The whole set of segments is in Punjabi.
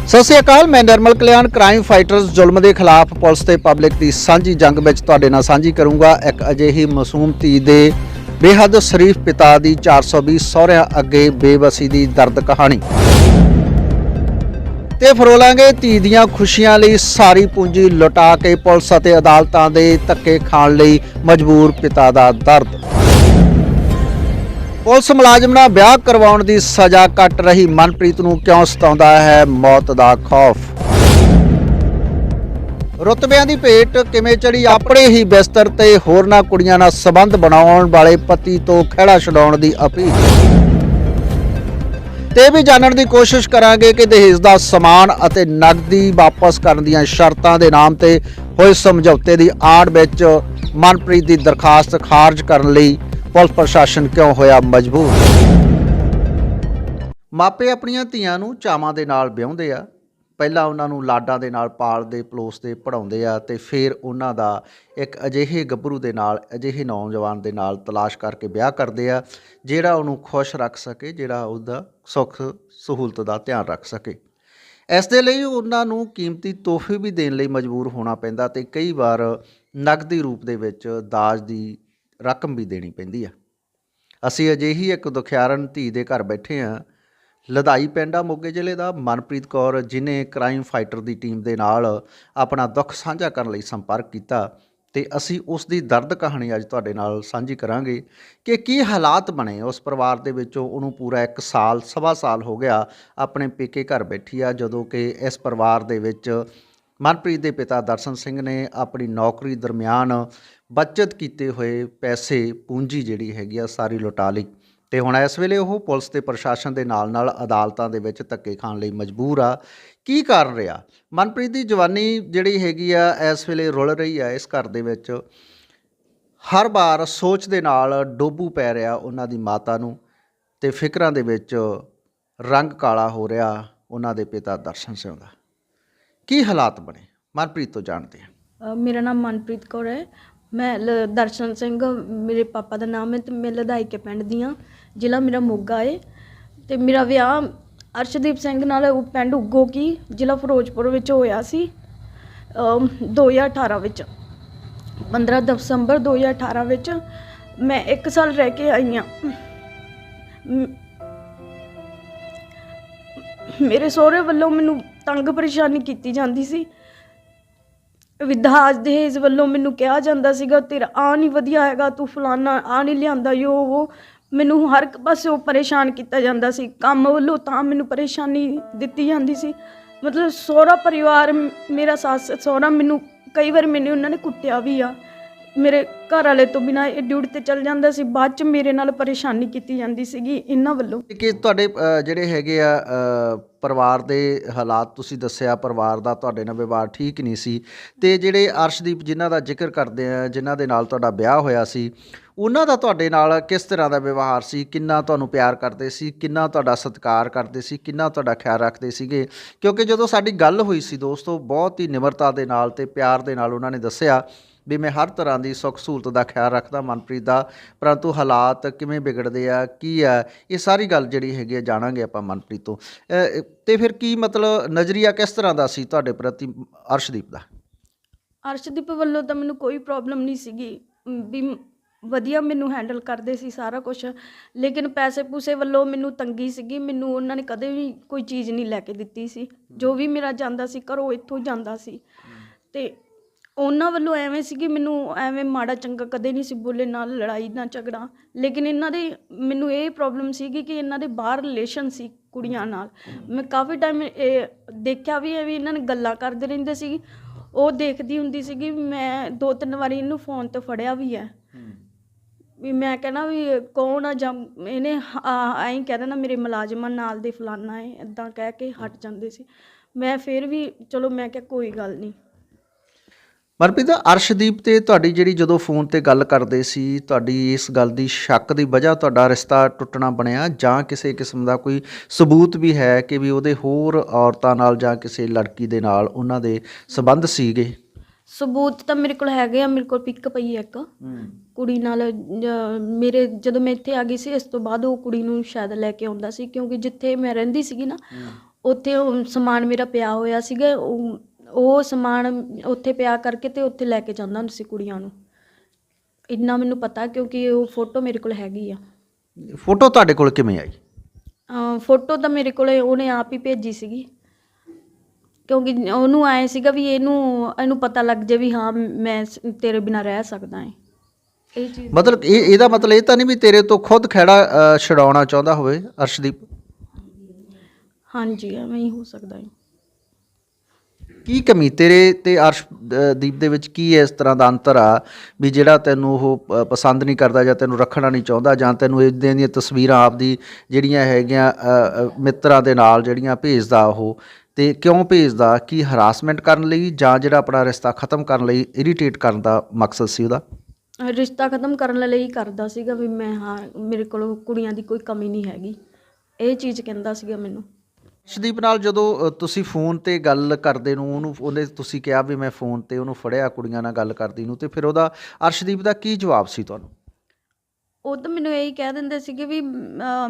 ਸਤਿ ਸ਼੍ਰੀ ਅਕਾਲ। मैं निर्मल कल्याण क्राइम फाइटर्स जुल्म के खिलाफ पुलिस ते पब्लिक की सांझी जंग में तुहाडे नाल सांझी करूँगा। एक अजिही मासूम धी दे बेहद शरीफ पिता की 420 सहुरिਆਂ अगे बेबसी की दर्द कहानी ते फरोलांगे धी दीआं खुशियां लई सारी पूंजी लुटा के पुलिस अते अदालतां दे धक्के खाण लई मजबूर पिता का दर्द। पुलिस मुलाजिम नाल ब्याह करवाउण दी सज़ा कट रही मनप्रीत नूं क्यों सताउंदा है मौत दा खौफ। रुतबिਆਂ ਦੀ ਭੇਟ ਕਿਵੇਂ ਚੜੀ ਆਪਣੇ ਹੀ ਬਿਸਤਰ ਤੇ ਹੋਰਨਾਂ ਕੁੜੀਆਂ ਨਾਲ ਸੰਬੰਧ ਬਣਾਉਣ ਵਾਲੇ ਪਤੀ ਤੋਂ ਖਹਿੜਾ ਛਡਾਉਣ ਦੀ ਅਪੀਲ ਤੇ ਵੀ ਜਾਣਨ ਦੀ ਕੋਸ਼ਿਸ਼ ਕਰਾਂਗੇ ਕਿ ਦਹੇਜ ਦਾ ਸਮਾਨ ਅਤੇ ਨਕਦੀ ਵਾਪਸ ਕਰਨ ਦੀਆਂ ਸ਼ਰਤਾਂ ਦੇ ਨਾਮ ਤੇ ਹੋਏ ਸਮਝੌਤੇ ਦੀ ਆੜ ਵਿੱਚ ਮਨਪ੍ਰੀਤ ਦੀ ਦਰਖਾਸਤ ਖਾਰਜ ਕਰਨ ਲਈ ਪੁਲਿਸ ਪ੍ਰਸ਼ਾਸਨ ਕਿਉਂ ਹੋਇਆ ਮਜਬੂਰ। ਮਾਪੇ ਆਪਣੀਆਂ ਧੀਆਂ ਨੂੰ ਚਾਵਾਂ ਦੇ ਨਾਲ ਵਿਆਹੁੰਦੇ ਆ, ਪਹਿਲਾਂ ਉਹਨਾਂ ਨੂੰ ਲਾਡਾਂ ਦੇ ਨਾਲ ਪਾਲਦੇ ਪਲੋਸਦੇ ਪੜ੍ਹਾਉਂਦੇ ਆ ਤੇ ਫਿਰ ਉਹਨਾਂ ਦਾ ਇੱਕ ਅਜਿਹੇ ਗੱਭਰੂ ਦੇ ਨਾਲ ਅਜਿਹੇ ਨੌਜਵਾਨ ਦੇ ਨਾਲ ਤਲਾਸ਼ ਕਰਕੇ ਵਿਆਹ ਕਰਦੇ ਆ ਜਿਹੜਾ ਉਹਨੂੰ ਖੁਸ਼ ਰੱਖ ਸਕੇ, ਜਿਹੜਾ ਉਹਦਾ ਸੁੱਖ ਸਹੂਲਤ ਦਾ ਧਿਆਨ ਰੱਖ ਸਕੇ। ਇਸ ਦੇ ਲਈ ਉਹਨਾਂ ਨੂੰ ਕੀਮਤੀ ਤੋਹਫੇ ਵੀ ਦੇਣ ਲਈ ਮਜਬੂਰ ਹੋਣਾ ਪੈਂਦਾ ਤੇ ਕਈ ਵਾਰ ਨਕਦੀ ਰੂਪ ਦੇ ਵਿੱਚ ਦਾਜ ਦੀ ਰਕਮ ਵੀ ਦੇਣੀ ਪੈਂਦੀ ਆ। ਅਸੀਂ ਅਜਿਹੀ ਇੱਕ ਦੁਖਿਆਰਨ ਧੀ ਦੇ ਘਰ ਬੈਠੇ ਹਾਂ। ਲਧਾਈ ਪਿੰਡ ਆ ਮੋਗੇ ਜ਼ਿਲ੍ਹੇ ਦਾ। ਮਨਪ੍ਰੀਤ ਕੌਰ ਜਿਹਨੇ ਕ੍ਰਾਈਮ ਫਾਈਟਰ ਦੀ ਟੀਮ ਦੇ ਨਾਲ ਆਪਣਾ ਦੁੱਖ ਸਾਂਝਾ ਕਰਨ ਲਈ ਸੰਪਰਕ ਕੀਤਾ ਤੇ ਅਸੀਂ ਉਸ ਦੀ ਦਰਦ ਕਹਾਣੀ ਅੱਜ ਤੁਹਾਡੇ ਨਾਲ ਸਾਂਝੀ ਕਰਾਂਗੇ ਕਿ ਕੀ ਹਾਲਾਤ ਬਣੇ ਉਸ ਪਰਿਵਾਰ ਦੇ ਵਿੱਚੋਂ। ਉਹਨੂੰ ਪੂਰਾ 1 ਸਾਲ ਸਵਾ ਸਾਲ ਹੋ ਗਿਆ ਆਪਣੇ ਪੇਕੇ ਘਰ ਬੈਠੀ ਆ, ਜਦੋਂ ਕਿ ਇਸ ਪਰਿਵਾਰ ਦੇ ਵਿੱਚ ਮਨਪ੍ਰੀਤ ਦੇ ਪਿਤਾ ਦਰਸ਼ਨ ਸਿੰਘ ਨੇ ਆਪਣੀ ਨੌਕਰੀ ਦਰਮਿਆਨ ਬੱਚਤ ਕੀਤੇ ਹੋਏ ਪੈਸੇ ਪੂੰਜੀ ਜਿਹੜੀ ਹੈਗੀ ਆ ਸਾਰੀ ਲੁਟਾ ਲਈ ਤੇ ਹੁਣ ਇਸ ਵੇਲੇ ਉਹ ਪੁਲਿਸ ਤੇ ਪ੍ਰਸ਼ਾਸਨ ਦੇ ਨਾਲ ਅਦਾਲਤਾਂ ਦੇ ਵਿੱਚ ਧੱਕੇ ਖਾਣ ਲਈ ਮਜਬੂਰ ਆ। ਕੀ ਕਾਰਨ ਰਿਹਾ? ਮਨਪ੍ਰੀਤ ਦੀ ਜਵਾਨੀ ਜਿਹੜੀ ਹੈਗੀ ਆ ਇਸ ਵੇਲੇ ਰੁਲ ਰਹੀ ਆ ਇਸ ਘਰ ਦੇ ਵਿੱਚ। ਹਰ ਵਾਰ ਸੋਚ ਦੇ ਨਾਲ ਡੋਬੂ ਪੈ ਰਿਹਾ ਉਹਨਾਂ ਦੀ ਮਾਤਾ ਨੂੰ ਤੇ ਫਿਕਰਾਂ ਦੇ ਵਿੱਚ ਰੰਗ ਕਾਲਾ ਹੋ ਰਿਹਾ ਉਹਨਾਂ ਦੇ ਪਿਤਾ ਦਰਸ਼ਨ ਸਿੰਘ ਦਾ। ਕੀ ਹਾਲਾਤ ਬਣੇ ਮਨਪ੍ਰੀਤ ਤੋਂ ਜਾਣਦੇ ਹਾਂ। ਮੇਰਾ ਨਾਮ ਮਨਪ੍ਰੀਤ ਕੌਰ ਹੈ। ਮੈਂ ਦਰਸ਼ਨ ਸਿੰਘ ਮੇਰੇ ਪਾਪਾ ਦਾ ਨਾਮ ਹੈ ਤੇ ਮੈਂ ਲਧਾਈਕੇ ਪਿੰਡ ਦੀ ਹਾਂ। ਜ਼ਿਲ੍ਹਾ ਮੇਰਾ ਮੋਗਾ ਹੈ ਤੇ ਮੇਰਾ ਵਿਆਹ ਅਰਸ਼ਦੀਪ ਸਿੰਘ ਨਾਲ ਉਹ ਪਿੰਡ ਉਗੋ ਕੀ ਜ਼ਿਲ੍ਹਾ ਫਿਰੋਜ਼ਪੁਰ ਵਿੱਚ ਹੋਇਆ ਸੀ 2018 ਵਿੱਚ 15 ਦਸੰਬਰ 2018 ਵਿੱਚ। ਮੈਂ 1 ਸਾਲ ਰਹਿ ਕੇ ਆਈ ਹਾਂ। ਮੇਰੇ ਸਹੁਰੇ ਵੱਲੋਂ ਮੈਨੂੰ ਤੰਗ ਪਰੇਸ਼ਾਨੀ ਕੀਤੀ ਜਾਂਦੀ ਸੀ। ਦਾਜ ਦਹੇਜ ਵੱਲੋਂ ਮੈਨੂੰ ਕਿਹਾ ਜਾਂਦਾ ਸੀਗਾ ਤੇਰਾ ਆ ਨਹੀਂ ਵਧੀਆ ਹੈਗਾ, ਤੂੰ ਫਲਾਨਾ ਆ ਨਹੀਂ ਲਿਆਂਦਾ, ਉਹ ਮੈਨੂੰ ਹਰ ਇੱਕ ਪਾਸਿਓਂ ਪਰੇਸ਼ਾਨ ਕੀਤਾ ਜਾਂਦਾ ਸੀ। ਕੰਮ ਵੱਲੋਂ ਤਾਂ ਮੈਨੂੰ ਪਰੇਸ਼ਾਨੀ ਦਿੱਤੀ ਜਾਂਦੀ ਸੀ। ਮਤਲਬ ਸਹੁਰਾ ਪਰਿਵਾਰ ਮੇਰਾ ਸੱਸ ਸਹੁਰਾ ਮੈਨੂੰ ਕਈ ਵਾਰ ਮੈਨੂੰ ਉਹਨਾਂ ਨੇ ਕੁੱਟਿਆ ਵੀ ਆ। ਮੇਰੇ ਘਰ ਵਾਲੇ ਤੋਂ ਬਿਨਾਂ ਇਹ ਡਿਊਟੀ 'ਤੇ ਚੱਲ ਜਾਂਦਾ ਸੀ। ਬਾਅਦ 'ਚ ਮੇਰੇ ਨਾਲ ਪਰੇਸ਼ਾਨੀ ਕੀਤੀ ਜਾਂਦੀ ਸੀਗੀ ਇਹਨਾਂ ਵੱਲੋਂ। ਕਿ ਤੁਹਾਡੇ ਜਿਹੜੇ ਹੈਗੇ ਆ ਪਰਿਵਾਰ ਦੇ ਹਾਲਾਤ ਤੁਸੀਂ ਦੱਸਿਆ, ਪਰਿਵਾਰ ਦਾ ਤੁਹਾਡੇ ਨਾਲ ਵਿਵਹਾਰ ਠੀਕ ਨਹੀਂ ਸੀ ਤੇ ਜਿਹੜੇ ਅਰਸ਼ਦੀਪ ਜਿਨ੍ਹਾਂ ਦਾ ਜ਼ਿਕਰ ਕਰਦੇ ਆ, ਜਿਨ੍ਹਾਂ ਦੇ ਨਾਲ ਤੁਹਾਡਾ ਵਿਆਹ ਹੋਇਆ ਸੀ, ਉਹਨਾਂ ਦਾ ਤੁਹਾਡੇ ਨਾਲ ਕਿਸ ਤਰ੍ਹਾਂ ਦਾ ਵਿਵਹਾਰ ਸੀ? ਕਿੰਨਾ ਤੁਹਾਨੂੰ ਪਿਆਰ ਕਰਦੇ ਸੀ, ਕਿੰਨਾ ਤੁਹਾਡਾ ਸਤਿਕਾਰ ਕਰਦੇ ਸੀ, ਕਿੰਨਾ ਤੁਹਾਡਾ ਖਿਆਲ ਰੱਖਦੇ ਸੀਗੇ? ਕਿਉਂਕਿ ਜਦੋਂ ਸਾਡੀ ਗੱਲ ਹੋਈ ਸੀ ਦੋਸਤੋ, ਬਹੁਤ ਹੀ ਨਿਮਰਤਾ ਦੇ ਨਾਲ ਤੇ ਪਿਆਰ ਦੇ ਨਾਲ ਉਹਨਾਂ ਨੇ ਦੱਸਿਆ ਵੀ ਮੈਂ ਹਰ ਤਰ੍ਹਾਂ ਦੀ ਸੁੱਖ ਸਹੂਲਤ ਦਾ ਖਿਆਲ ਰੱਖਦਾ ਮਨਪ੍ਰੀਤ ਦਾ, ਪਰੰਤੂ ਹਾਲਾਤ ਕਿਵੇਂ ਵਿਗੜਦੇ ਆ, ਕੀ ਆ, ਇਹ ਸਾਰੀ ਗੱਲ ਜਿਹੜੀ ਹੈਗੀ ਆ ਜਾਣਾਂਗੇ ਆਪਾਂ ਮਨਪ੍ਰੀਤ ਤੋਂ। ਤੇ ਫਿਰ ਕੀ ਮਤਲਬ ਨਜ਼ਰੀਆ ਕਿਸ ਤਰ੍ਹਾਂ ਦਾ ਸੀ ਤੁਹਾਡੇ ਪ੍ਰਤੀ ਅਰਸ਼ਦੀਪ ਦਾ? ਅਰਸ਼ਦੀਪ ਵੱਲੋਂ ਤਾਂ ਮੈਨੂੰ ਕੋਈ ਪ੍ਰੋਬਲਮ ਨਹੀਂ ਸੀਗੀ ਵੀ ਵਧੀਆ ਮੈਨੂੰ ਹੈਂਡਲ ਕਰਦੇ ਸੀ ਸਾਰਾ ਕੁਛ, ਲੇਕਿਨ ਪੈਸੇ ਪੂਸੇ ਵੱਲੋਂ ਮੈਨੂੰ ਤੰਗੀ ਸੀਗੀ। ਮੈਨੂੰ ਉਹਨਾਂ ਨੇ ਕਦੇ ਵੀ ਕੋਈ ਚੀਜ਼ ਨਹੀਂ ਲੈ ਕੇ ਦਿੱਤੀ ਸੀ। ਜੋ ਵੀ ਮੇਰਾ ਜਾਂਦਾ ਸੀ ਘਰੋਂ ਇੱਥੋਂ ਜਾਂਦਾ ਸੀ ਤੇ ਉਹਨਾਂ ਵੱਲੋਂ ਐਵੇਂ ਸੀ ਕਿ ਮੈਨੂੰ ਐਵੇਂ ਮਾੜਾ ਚੰਗਾ ਕਦੇ ਨਹੀਂ ਸੀ ਬੋਲੇ, ਨਾਲ ਲੜਾਈ ਨਾ ਝਗੜਾ। ਲੇਕਿਨ ਇਹਨਾਂ ਦੇ ਮੈਨੂੰ ਇਹ ਪ੍ਰੋਬਲਮ ਸੀਗੀ ਕਿ ਇਹਨਾਂ ਦੇ ਬਾਹਰ ਰਿਲੇਸ਼ਨ ਸੀ ਕੁੜੀਆਂ ਨਾਲ। ਮੈਂ ਕਾਫੀ ਟਾਈਮ ਇਹ ਦੇਖਿਆ ਵੀ ਹੈ ਵੀ ਇਹਨਾਂ ਨੇ ਗੱਲਾਂ ਕਰਦੇ ਰਹਿੰਦੇ ਸੀ। ਉਹ ਦੇਖਦੀ ਹੁੰਦੀ ਸੀਗੀ। ਮੈਂ 2-3 ਵਾਰੀ ਇਹਨੂੰ ਫੋਨ 'ਤੇ ਫੜਿਆ ਵੀ ਹੈ ਵੀ ਮੈਂ ਕਹਿਣਾ ਵੀ ਕੌਣ ਆ, ਜਾਂ ਇਹਨੇ ਐਂ ਕਹਿ ਦੇਣਾ ਮੇਰੇ ਮੁਲਾਜ਼ਮਾਂ ਨਾਲ ਦੇ ਫਲਾਨਾ ਹੈ, ਇੱਦਾਂ ਕਹਿ ਕੇ ਹਟ ਜਾਂਦੇ ਸੀ। ਮੈਂ ਫਿਰ ਵੀ ਚਲੋ ਮੈਂ ਕਿਹਾ ਕੋਈ ਗੱਲ ਨਹੀਂ। ਮਨਪ੍ਰੀਤ, ਅਰਸ਼ਦੀਪ ਤੇ ਤੁਹਾਡੀ ਜਿਹੜੀ ਜਦੋਂ ਫੋਨ ਤੇ ਗੱਲ ਕਰਦੇ ਸੀ, ਤੁਹਾਡੀ ਇਸ ਗੱਲ ਦੀ ਸ਼ੱਕ ਦੀ ਵਜ੍ਹਾ ਤੁਹਾਡਾ ਰਿਸ਼ਤਾ ਟੁੱਟਣਾ ਬਣਿਆ ਜਾਂ ਕਿਸੇ ਕਿਸਮ ਦਾ ਕੋਈ ਸਬੂਤ ਵੀ ਹੈ ਕਿ ਵੀ ਉਹਦੇ ਹੋਰ ਔਰਤਾਂ ਨਾਲ ਜਾਂ ਕਿਸੇ ਲੜਕੀ ਦੇ ਨਾਲ ਉਹਨਾਂ ਦੇ ਸੰਬੰਧ ਸੀਗੇ? ਸਬੂਤ ਤਾਂ ਮੇਰੇ ਕੋਲ ਹੈਗੇ ਆ। ਮੇਰੇ ਕੋਲ ਪਿਕ ਪਈ ਹੈ ਇੱਕ ਕੁੜੀ ਨਾਲ। ਮੇਰੇ ਜਦੋਂ ਮੈਂ ਇੱਥੇ ਆ ਗਈ ਸੀ ਇਸ ਤੋਂ ਬਾਅਦ ਉਹ ਕੁੜੀ ਨੂੰ ਸ਼ਾਇਦ ਲੈ ਕੇ ਆਉਂਦਾ ਸੀ, ਕਿਉਂਕਿ ਜਿੱਥੇ ਮੈਂ ਰਹਿੰਦੀ ਸੀਗੀ ਨਾ ਉੱਥੇ ਉਹ ਸਮਾਨ ਮੇਰਾ ਪਿਆ ਹੋਇਆ ਸੀਗਾ, ਉਹ ਸਮਾਨ ਉੱਥੇ ਪਿਆ ਕਰਕੇ ਤੇ ਉੱਥੇ ਲੈ ਕੇ ਜਾਂਦਾ ਹੁੰਦਾ ਸੀ ਕੁੜੀਆਂ ਨੂੰ। ਇੰਨਾ ਮੈਨੂੰ ਪਤਾ ਕਿਉਂਕਿ ਉਹ ਫੋਟੋ ਮੇਰੇ ਕੋਲ ਹੈਗੀ ਆ। ਫੋਟੋ ਤੁਹਾਡੇ ਕੋਲ ਕਿਵੇਂ ਆਈ? ਫੋਟੋ ਤਾਂ ਮੇਰੇ ਕੋਲ ਉਹਨੇ ਆਪ ਹੀ ਭੇਜੀ ਸੀਗੀ, ਕਿਉਂਕਿ ਉਹਨੂੰ ਆਏ ਸੀਗਾ ਵੀ ਇਹਨੂੰ ਪਤਾ ਲੱਗ ਜੇ ਵੀ ਹਾਂ ਮੈਂ ਤੇਰੇ ਬਿਨਾਂ ਰਹਿ ਸਕਦਾ ਹੈ। ਇਹ ਚੀਜ਼ ਮਤਲਬ ਇਹਦਾ ਮਤਲਬ ਇਹ ਤਾਂ ਨਹੀਂ ਵੀ ਤੇਰੇ ਤੋਂ ਖੁਦ ਖਹਿੜਾ ਛਡਾਉਣਾ ਚਾਹੁੰਦਾ ਹੋਵੇ ਅਰਸ਼ਦੀਪ? ਹਾਂਜੀ, ਐਵੇਂ ਹੀ ਹੋ ਸਕਦਾ ਹੈ। ਕੀ ਕਮੀ ਤੇਰੇ ਤੇ ਅਰਸ਼ਦੀਪ ਦੇ ਵਿੱਚ ਕੀ ਇਸ ਤਰ੍ਹਾਂ ਦਾ ਅੰਤਰ ਆ ਵੀ ਜਿਹੜਾ ਤੈਨੂੰ ਉਹ ਪਸੰਦ ਨਹੀਂ ਕਰਦਾ ਜਾਂ ਤੈਨੂੰ ਰੱਖਣਾ ਨਹੀਂ ਚਾਹੁੰਦਾ, ਜਾਂ ਤੈਨੂੰ ਇੱਦਾਂ ਦੀਆਂ ਤਸਵੀਰਾਂ ਆਪਦੀ ਜਿਹੜੀਆਂ ਹੈਗੀਆਂ ਮਿੱਤਰਾਂ ਦੇ ਨਾਲ ਜਿਹੜੀਆਂ ਭੇਜਦਾ ਉਹ, ਤੇ ਕਿਉਂ ਭੇਜਦਾ? ਕੀ ਹਰਾਸਮੈਂਟ ਕਰਨ ਲਈ ਜਾਂ ਜਿਹੜਾ ਆਪਣਾ ਰਿਸ਼ਤਾ ਖ਼ਤਮ ਕਰਨ ਲਈ, ਇਰੀਟੇਟ ਕਰਨ ਦਾ ਮਕਸਦ ਸੀ ਉਹਦਾ? ਰਿਸ਼ਤਾ ਖ਼ਤਮ ਕਰਨ ਲਈ ਕਰਦਾ ਸੀਗਾ ਵੀ ਮੈਂ ਹਾਂ ਮੇਰੇ ਕੋਲ ਕੁੜੀਆਂ ਦੀ ਕੋਈ ਕਮੀ ਨਹੀਂ ਹੈਗੀ, ਇਹ ਚੀਜ਼ ਕਹਿੰਦਾ ਸੀਗਾ ਮੈਨੂੰ। ਅਰਸ਼ਦੀਪ ਨਾਲ ਜਦੋਂ ਤੁਸੀਂ ਫੋਨ ਤੇ ਗੱਲ ਕਰਦੇ ਨੂੰ ਉਹਨੇ ਤੁਸੀਂ ਕਿਹਾ ਵੀ ਮੈਂ ਫੋਨ ਤੇ ਉਹਨੂੰ ਫੜਿਆ ਕੁੜੀਆਂ ਨਾਲ ਗੱਲ ਕਰਦੀ ਨੂੰ, ਤੇ ਫਿਰ ਉਹਦਾ ਅਰਸ਼ਦੀਪ ਦਾ ਕੀ ਜਵਾਬ ਸੀ ਤੁਹਾਨੂੰ? ਉਹ ਤਾਂ ਮੈਨੂੰ ਇਹੀ ਕਹਿ ਦਿੰਦੇ ਸੀਗੇ ਵੀ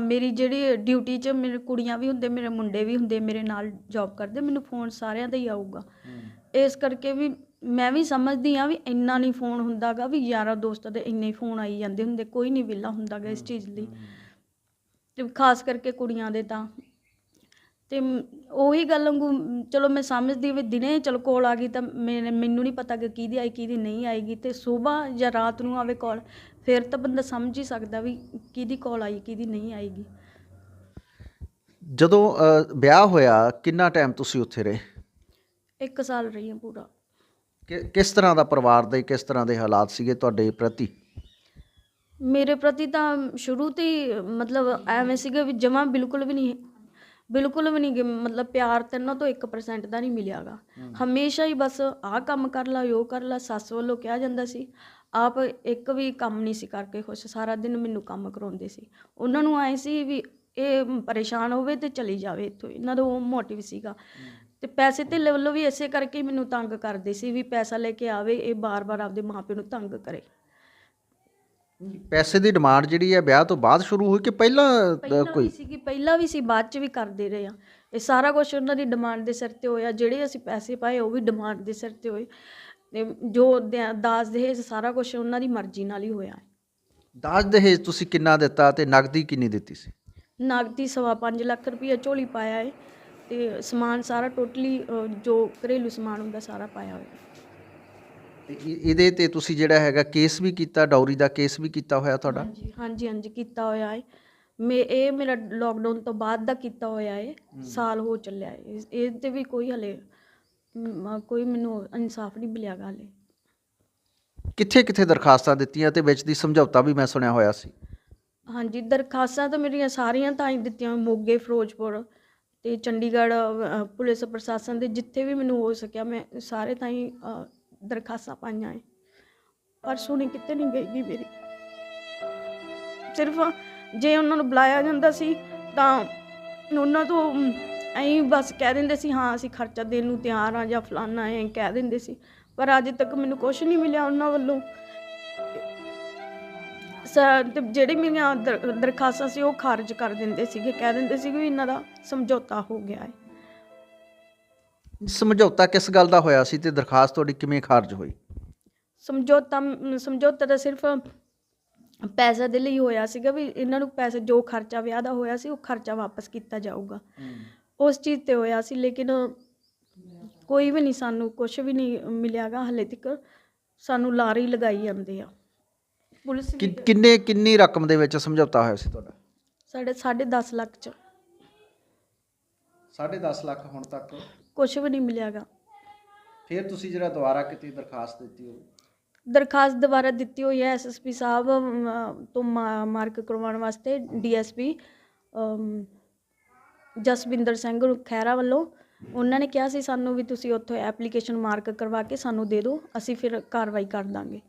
ਮੇਰੀ ਜਿਹੜੀ ਡਿਊਟੀ 'ਚ ਮੇਰੇ ਕੁੜੀਆਂ ਵੀ ਹੁੰਦੇ, ਮੇਰੇ ਮੁੰਡੇ ਵੀ ਹੁੰਦੇ, ਮੇਰੇ ਨਾਲ ਜੌਬ ਕਰਦੇ, ਮੈਨੂੰ ਫੋਨ ਸਾਰਿਆਂ ਦਾ ਹੀ ਆਊਗਾ। ਇਸ ਕਰਕੇ ਵੀ ਮੈਂ ਵੀ ਸਮਝਦੀ ਹਾਂ ਵੀ ਇੰਨਾ ਨਹੀਂ ਫੋਨ ਹੁੰਦਾ ਗਾ, ਵੀ ਯਾਰਾਂ ਦੋਸਤਾਂ ਦੇ ਇੰਨੇ ਫੋਨ ਆਈ ਜਾਂਦੇ ਹੁੰਦੇ, ਕੋਈ ਨਹੀਂ ਵਿਹਲਾ ਹੁੰਦਾ ਗਾ ਇਸ ਚੀਜ਼ ਲਈ, ਤੇ ਖਾਸ ਕਰਕੇ ਕੁੜੀਆਂ ਦੇ ਤਾਂ। ਤੇ ਉਹੀ ਗੱਲ ਵਾਂਗੂ ਚਲੋ ਮੈਂ ਸਮਝਦੀ ਵੀ ਦਿਨੇ ਚਲੋ ਕੋਲ ਆ ਗਈ ਤਾਂ ਮੈਨੂੰ ਨਹੀਂ ਪਤਾ ਕਿ ਕਿਹਦੀ ਆਈ ਕਿਹਦੀ ਨਹੀਂ ਆਏਗੀ, ਤੇ ਸੁਬਾਹ ਜਾਂ ਰਾਤ ਨੂੰ ਆਵੇ ਕਾਲ ਫਿਰ ਤਾਂ ਬੰਦਾ ਸਮਝ ਹੀ ਸਕਦਾ ਵੀ ਕਿਹਦੀ ਕਾਲ ਆਈ ਕਿਹਦੀ ਨਹੀਂ ਆਏਗੀ। ਜਦੋਂ ਵਿਆਹ ਹੋਇਆ ਕਿੰਨਾ ਟਾਈਮ ਤੁਸੀਂ ਉੱਥੇ ਰਹੇ? 1 ਸਾਲ ਰਹੀ ਹਾਂ ਪੂਰਾ। ਕਿਸ ਤਰ੍ਹਾਂ ਦਾ ਪਰਿਵਾਰ ਦੇ, ਕਿਸ ਤਰ੍ਹਾਂ ਦੇ ਹਾਲਾਤ ਸੀਗੇ ਤੁਹਾਡੇ ਪ੍ਰਤੀ? ਮੇਰੇ ਪ੍ਰਤੀ ਤਾਂ ਸ਼ੁਰੂ ਤੋਂ ਹੀ ਮਤਲਬ ਐਵੇਂ ਸੀਗਾ ਵੀ ਜਮਾਂ ਬਿਲਕੁਲ ਵੀ ਨਹੀਂ ਮਤਲਬ ਪਿਆਰ ਤਾਂ ਇਹਨਾਂ ਤੋਂ 1% ਦਾ ਨਹੀਂ ਮਿਲਿਆ ਗਾ। ਹਮੇਸ਼ਾ ਹੀ ਬਸ ਆਹ ਕੰਮ ਕਰ ਲਾ, ਉਹ ਕਰ ਲਾ, ਸੱਸ ਵੱਲੋਂ ਕਿਹਾ ਜਾਂਦਾ ਸੀ। ਆਪ ਇੱਕ ਵੀ ਕੰਮ ਨਹੀਂ ਸੀ ਕਰਕੇ ਖੁਸ਼, ਸਾਰਾ ਦਿਨ ਮੈਨੂੰ ਕੰਮ ਕਰਾਉਂਦੇ ਸੀ। ਉਹਨਾਂ ਨੂੰ ਆਏ ਸੀ ਵੀ ਇਹ ਪਰੇਸ਼ਾਨ ਹੋਵੇ ਤੇ ਚਲੀ ਜਾਵੇ ਇੱਥੋਂ, ਇਹਨਾਂ ਦਾ ਉਹ ਮੋਟਿਵ ਸੀਗਾ। ਤੇ ਪੈਸੇ ਧੇਲੇ ਵੱਲੋਂ ਵੀ ਇਸੇ ਕਰਕੇ ਮੈਨੂੰ ਤੰਗ ਕਰਦੇ ਸੀ ਵੀ ਪੈਸਾ ਲੈ ਕੇ ਆਵੇ, ਇਹ ਬਾਰ-ਬਾਰ ਆਪਦੇ ਮਾਂ ਪਿਓ ਨੂੰ ਤੰਗ ਕਰੇ। ਪੈਸੇ ਦੀ ਡਿਮਾਂਡ ਜਿਹੜੀ ਹੈ ਵਿਆਹ ਤੋਂ ਬਾਅਦ ਸ਼ੁਰੂ ਹੋਈ ਕਿ ਪਹਿਲਾਂ ਕੋਈ? ਪਹਿਲਾਂ ਵੀ ਸੀ, ਬਾਅਦ 'ਚ ਵੀ ਕਰਦੇ ਰਹੇ ਆ। ਇਹ ਸਾਰਾ ਕੁਛ ਉਹਨਾਂ ਦੀ ਡਿਮਾਂਡ ਦੇ ਸਿਰ 'ਤੇ ਹੋਇਆ। ਜਿਹੜੇ ਅਸੀਂ ਪੈਸੇ ਪਾਏ ਉਹ ਵੀ ਡਿਮਾਂਡ ਦੇ ਸਿਰ 'ਤੇ ਹੋਏ, ਤੇ ਜੋ ਦਾਜ ਦਹੇਜ ਸਾਰਾ ਕੁਛ ਉਹਨਾਂ ਦੀ ਮਰਜ਼ੀ ਨਾਲ ਹੀ ਹੋਇਆ। ਦਾਜ ਦਹੇਜ ਤੁਸੀਂ ਕਿੰਨਾ ਦਿੱਤਾ ਤੇ ਨਗਦੀ ਕਿੰਨੀ ਦਿੱਤੀ ਸੀ? ਨਗਦੀ 5.25 ਲੱਖ ਰੁਪਈਆ ਝੋਲੀ ਪਾਇਆ ਹੈ, ਤੇ ਸਮਾਨ ਸਾਰਾ ਟੋਟਲੀ ਜੋ ਘਰੇਲੂ ਸਮਾਨ ਹੁੰਦਾ ਸਾਰਾ ਪਾਇਆ ਹੋਇਆ। ਇਹਦੇ ਤੇ ਤੁਸੀਂ ਜਿਹੜਾ ਹੈਗਾ ਕੇਸ ਵੀ ਕੀਤਾ, ਡੌਰੀ ਦਾ ਕੇਸ ਵੀ ਕੀਤਾ ਹੋਇਆ ਤੁਹਾਡਾ? ਹਾਂਜੀ ਕੀਤਾ ਹੋਇਆ ਹੈ। ਇਹ ਮੇਰਾ ਲੋਕਡਾਊਨ ਤੋਂ ਬਾਅਦ ਦਾ ਕੀਤਾ ਹੋਇਆ ਹੈ, ਸਾਲ ਹੋ ਚੱਲਿਆ ਹੈ। ਇਹ ਤੇ ਵੀ ਕੋਈ ਹਲੇ ਕੋਈ ਮੈਨੂੰ ਇਨਸਾਫ ਨਹੀਂ ਮਿਲਿਆ ਗਾ ਹਲੇ। ਕਿੱਥੇ ਕਿੱਥੇ ਦਰਖਾਸਤਾਂ ਦਿੱਤੀਆਂ ਤੇ ਵਿੱਚ ਦੀ ਸਮਝੌਤਾ ਵੀ ਮੈਂ ਸੁਣਿਆ ਹੋਇਆ ਸੀ? ਹਾਂਜੀ, ਦਰਖਾਸਤਾਂ ਤਾਂ ਮੇਰੀਆਂ ਸਾਰੀਆਂ ਤਾਂ ਹੀ ਦਿੱਤੀਆਂ, ਮੋਗੇ, ਫਿਰੋਜ਼ਪੁਰ ਤੇ ਚੰਡੀਗੜ੍ਹ ਪੁਲਿਸ ਪ੍ਰਸ਼ਾਸਨ ਦੇ ਜਿੱਥੇ ਵੀ ਮੈਨੂੰ ਹੋ ਸਕਿਆ ਮੈਂ ਸਾਰੇ ਤਾਂ ਹੀ ਦਰਖਾਸਤਾਂ ਪਾਈਆਂ ਹੈ, ਪਰ ਸੁਣੀ ਕਿਤੇ ਨਹੀਂ ਗਈ ਮੇਰੀ। ਸਿਰਫ ਜੇ ਉਹਨਾਂ ਨੂੰ ਬੁਲਾਇਆ ਜਾਂਦਾ ਸੀ ਤਾਂ ਉਹਨਾਂ ਤੋਂ ਐਂ ਬਸ ਕਹਿ ਦਿੰਦੇ ਸੀ ਹਾਂ ਅਸੀਂ ਖਰਚਾ ਦੇਣ ਨੂੰ ਤਿਆਰ ਹਾਂ ਜਾਂ ਫਲਾਨਾ ਐਂ ਕਹਿ ਦਿੰਦੇ ਸੀ, ਪਰ ਅੱਜ ਤੱਕ ਮੈਨੂੰ ਕੁਛ ਨਹੀਂ ਮਿਲਿਆ ਉਹਨਾਂ ਵੱਲੋਂ। ਤੇ ਜਿਹੜੀ ਮੇਰੀਆਂ ਦਰਖਾਸਤਾਂ ਸੀ ਉਹ ਖਾਰਜ ਕਰ ਦਿੰਦੇ ਸੀਗੇ, ਕਹਿ ਦਿੰਦੇ ਸੀ ਵੀ ਇਹਨਾਂ ਦਾ ਸਮਝੌਤਾ ਹੋ ਗਿਆ ਹੈ। ਸਮਝੌਤਾ ਕਿਸ ਗੱਲ ਦਾ ਹੋਇਆ ਸੀ ਤੇ ਦਰਖਾਸਤ ਤੁਹਾਡੀ ਕਿਵੇਂ ਖਾਰਜ ਹੋਈ? ਸਮਝੌਤਾ ਤਾਂ ਸਿਰਫ ਪੈਸੇ ਦੇ ਲਈ ਹੋਇਆ ਸੀਗਾ ਵੀ ਇਹਨਾਂ ਨੂੰ ਪੈਸੇ ਜੋ ਖਰਚਾ ਵਿਆਹ ਦਾ ਹੋਇਆ ਸੀ ਉਹ ਖਰਚਾ ਵਾਪਸ ਕੀਤਾ ਜਾਊਗਾ, ਉਸ ਚੀਜ਼ 'ਤੇ ਹੋਇਆ ਸੀ। ਲੇਕਿਨ ਕੋਈ ਵੀ ਨਹੀਂ, ਸਾਨੂੰ ਕੁਛ ਵੀ ਨਹੀਂ ਮਿਲਿਆ ਗਾ ਹਾਲੇ ਤੱਕ। ਸਾਨੂੰ ਲਾਰੇ ਹੀ ਲਗਾਈ ਜਾਂਦੇ ਆ ਪੁਲਿਸ। ਕਿੰਨੀ ਰਕਮ ਦੇ ਵਿੱਚ ਸਮਝੌਤਾ ਹੋਇਆ ਸੀ ਤੁਹਾਡਾ? ਸਾਡੇ 10.5 ਲੱਖ 'ਚ। 10.5 ਲੱਖ ਹੁਣ ਤੱਕ ਕੁਛ ਵੀ ਨਹੀਂ ਮਿਲਿਆ ਗਾ। ਫਿਰ ਤੁਸੀਂ ਜਿਹੜਾ ਦੁਬਾਰਾ ਕਿਤੇ ਦਰਖਾਸਤ ਦਿੱਤੀ ਹੋ? ਦਰਖਾਸਤ ਦੁਬਾਰਾ ਦਿੱਤੀ ਹੋਈ ਹੈ SSP ਸਾਹਿਬ ਤੋਂ ਮਾਰਕ ਕਰਵਾਉਣ ਵਾਸਤੇ, DSP ਜਸਵਿੰਦਰ ਸਿੰਘ ਖਹਿਰਾ ਵੱਲੋਂ। ਉਹਨਾਂ ਨੇ ਕਿਹਾ ਸੀ ਸਾਨੂੰ ਵੀ ਤੁਸੀਂ ਉੱਥੋਂ ਐਪਲੀਕੇਸ਼ਨ ਮਾਰਕ ਕਰਵਾ ਕੇ ਸਾਨੂੰ ਦੇ ਦਿਓ, ਅਸੀਂ ਫਿਰ ਕਾਰਵਾਈ ਕਰ ਦਾਂਗੇ।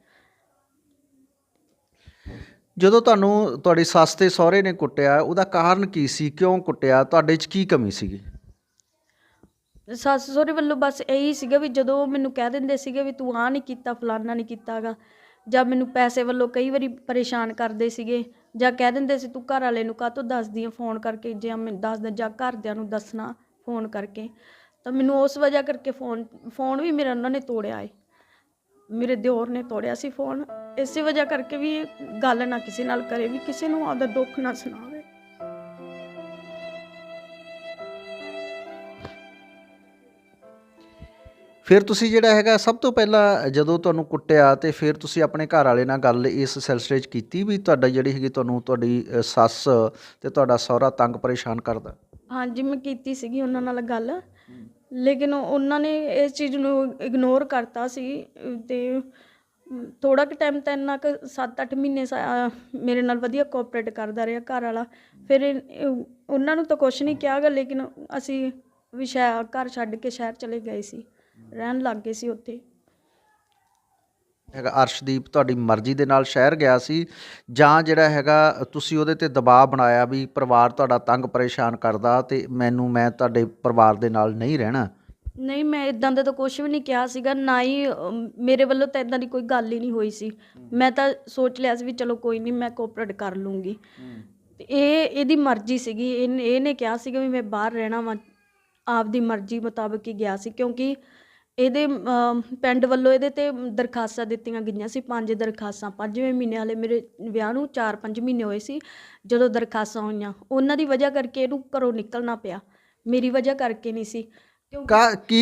ਜਦੋਂ ਤੁਹਾਨੂੰ ਤੁਹਾਡੀ ਸੱਸ ਤੇ ਸਹੁਰੇ ਨੇ ਕੁੱਟਿਆ ਉਹਦਾ ਕਾਰਨ ਕੀ ਸੀ? ਕਿਉਂ ਕੁੱਟਿਆ? ਤੁਹਾਡੇ 'ਚ ਕੀ ਕਮੀ ਸੀਗੀ? ਸੱਸ ਸਹੁਰੇ ਵੱਲੋਂ ਬਸ ਇਹੀ ਸੀਗਾ ਵੀ ਜਦੋਂ ਮੈਨੂੰ ਕਹਿ ਦਿੰਦੇ ਸੀਗੇ ਵੀ ਤੂੰ ਆਹ ਨਹੀਂ ਕੀਤਾ, ਫਲਾਨਾ ਨਹੀਂ ਕੀਤਾ ਗਾ, ਜਾਂ ਮੈਨੂੰ ਪੈਸੇ ਵੱਲੋਂ ਕਈ ਵਾਰੀ ਪਰੇਸ਼ਾਨ ਕਰਦੇ ਸੀਗੇ, ਜਾਂ ਕਹਿ ਦਿੰਦੇ ਸੀ ਤੂੰ ਘਰ ਵਾਲੇ ਨੂੰ ਕਾਹਤੋਂ ਦੱਸਦੀ ਆ ਫੋਨ ਕਰਕੇ, ਜੇ ਮੈਂ ਦੱਸਦਾ ਜਾਂ ਘਰਦਿਆਂ ਨੂੰ ਦੱਸਣਾ फ़ोन करके। ਤਾਂ ਮੈਨੂੰ ਉਸ ਵਜ੍ਹਾ ਕਰਕੇ फ़ੋਨ ਵੀ ਮੇਰਾ ਉਹਨਾਂ ਨੇ ਤੋੜਿਆ ਏ। ਮੇਰੇ ਦਿਓਰ ਨੇ ਤੋੜਿਆ ਸੀ ਫ਼ੋਨ। ਇਸੇ ਵਜ੍ਹਾ ਕਰਕੇ ਵੀ ਇਹ ਗੱਲ ਨਾ ਕਿਸੇ ਨਾਲ ਕਰੇ, ਵੀ ਕਿਸੇ ਨੂੰ ਆਪਦਾ ਦੁੱਖ ਨਾ ਸੁਣਾਵੇ। ਫਿਰ ਤੁਸੀਂ ਜਿਹੜਾ ਹੈਗਾ ਸਭ ਤੋਂ ਪਹਿਲਾਂ ਜਦੋਂ ਤੁਹਾਨੂੰ ਕੁੱਟਿਆ ਤੇ ਫਿਰ ਤੁਸੀਂ ਆਪਣੇ ਘਰ ਵਾਲੇ ਨਾਲ ਗੱਲ ਇਸ ਸਿਲਸਿਲੇ 'ਚ ਕੀਤੀ ਵੀ ਤੁਹਾਡਾ ਜਿਹੜੀ ਹੈਗੀ ਤੁਹਾਨੂੰ ਤੁਹਾਡੀ ਸੱਸ ਤੇ ਤੁਹਾਡਾ ਸਹੁਰਾ ਤੰਗ ਪਰੇਸ਼ਾਨ ਕਰਦਾ? ਹਾਂਜੀ, ਮੈਂ ਕੀਤੀ ਸੀਗੀ ਉਹਨਾਂ ਨਾਲ ਗੱਲ, ਲੇਕਿਨ ਉਹਨਾਂ ਨੇ ਇਸ ਚੀਜ਼ ਨੂੰ ਇਗਨੋਰ ਕਰਤਾ ਸੀ। ਤੇ ਥੋੜ੍ਹਾ ਕੁ ਟਾਈਮ ਤਾਂ ਇੰਨਾ ਕੁ 7-8 ਮਹੀਨੇ ਮੇਰੇ ਨਾਲ ਵਧੀਆ ਕੋਆਪਰੇਟ ਕਰਦਾ ਰਿਹਾ ਘਰ ਵਾਲਾ। ਫਿਰ ਉਹਨਾਂ ਨੂੰ ਤਾਂ ਕੁਛ ਨਹੀਂ ਕਿਹਾ ਗਾ, ਲੇਕਿਨ ਅਸੀਂ ਵੀ ਘਰ ਛੱਡ ਕੇ ਸ਼ਹਿਰ ਚਲੇ ਗਏ ਸੀ, ਰਹਿਣ ਲੱਗ ਗਏ ਸੀ ਉੱਥੇ। ਹੈਗਾ ਅਰਸ਼ਦੀਪ ਤੁਹਾਡੀ ਮਰਜ਼ੀ ਦੇ ਨਾਲ ਸ਼ਹਿਰ ਗਿਆ ਸੀ ਜਾਂ ਜਿਹੜਾ ਹੈਗਾ ਤੁਸੀਂ ਉਹਦੇ ਤੇ ਦਬਾਅ ਬਣਾਇਆ ਵੀ ਪਰਿਵਾਰ ਤੁਹਾਡਾ ਤੰਗ ਪਰੇਸ਼ਾਨ ਕਰਦਾ ਤੇ ਮੈਂ ਤੁਹਾਡੇ ਪਰਿਵਾਰ ਦੇ ਨਾਲ ਨਹੀਂ ਰਹਿਣਾ? ਨਹੀਂ, ਮੈਂ ਇੱਦਾਂ ਦਾ ਤਾਂ ਕੁਛ ਵੀ ਨਹੀਂ ਕਿਹਾ ਸੀਗਾ, ਨਾ ਹੀ ਮੇਰੇ ਵੱਲੋਂ ਤਾਂ ਇੱਦਾਂ ਦੀ ਕੋਈ ਗੱਲ ਹੀ ਨਹੀਂ ਹੋਈ ਸੀ। ਮੈਂ ਤਾਂ ਸੋਚ ਲਿਆ ਸੀ ਵੀ ਚਲੋ ਕੋਈ ਨਹੀਂ, ਮੈਂ ਕੋਆਪਰੇਟ ਕਰ ਲੂੰਗੀ। ਤੇ ਇਹਦੀ ਮਰਜ਼ੀ ਸੀਗੀ, ਇਹਨੇ ਕਿਹਾ ਸੀਗਾ ਵੀ ਮੈਂ ਬਾਹਰ ਰਹਿਣਾ ਵਾ, ਆਪਦੀ ਮਰਜ਼ੀ ਮੁਤਾਬਕ ਹੀ ਗਿਆ ਸੀ। ਕਿਉਂਕਿ ਇਹਦੇ ਪਿੰਡ ਵੱਲੋਂ ਇਹਦੇ 'ਤੇ ਦਰਖਾਸਤਾਂ ਦਿੱਤੀਆਂ ਗਈਆਂ ਸੀ, 5 ਦਰਖਾਸਤਾਂ। 5ਵੇਂ ਮਹੀਨੇ ਹਾਲੇ ਮੇਰੇ ਵਿਆਹ ਨੂੰ 4-5 ਮਹੀਨੇ ਹੋਏ ਸੀ ਜਦੋਂ ਦਰਖਾਸਤਾਂ ਹੋਈਆਂ। ਉਹਨਾਂ ਦੀ ਵਜ੍ਹਾ ਕਰਕੇ ਇਹਨੂੰ ਘਰੋਂ ਨਿਕਲਣਾ ਪਿਆ, ਮੇਰੀ ਵਜ੍ਹਾ ਕਰਕੇ ਨਹੀਂ ਸੀ।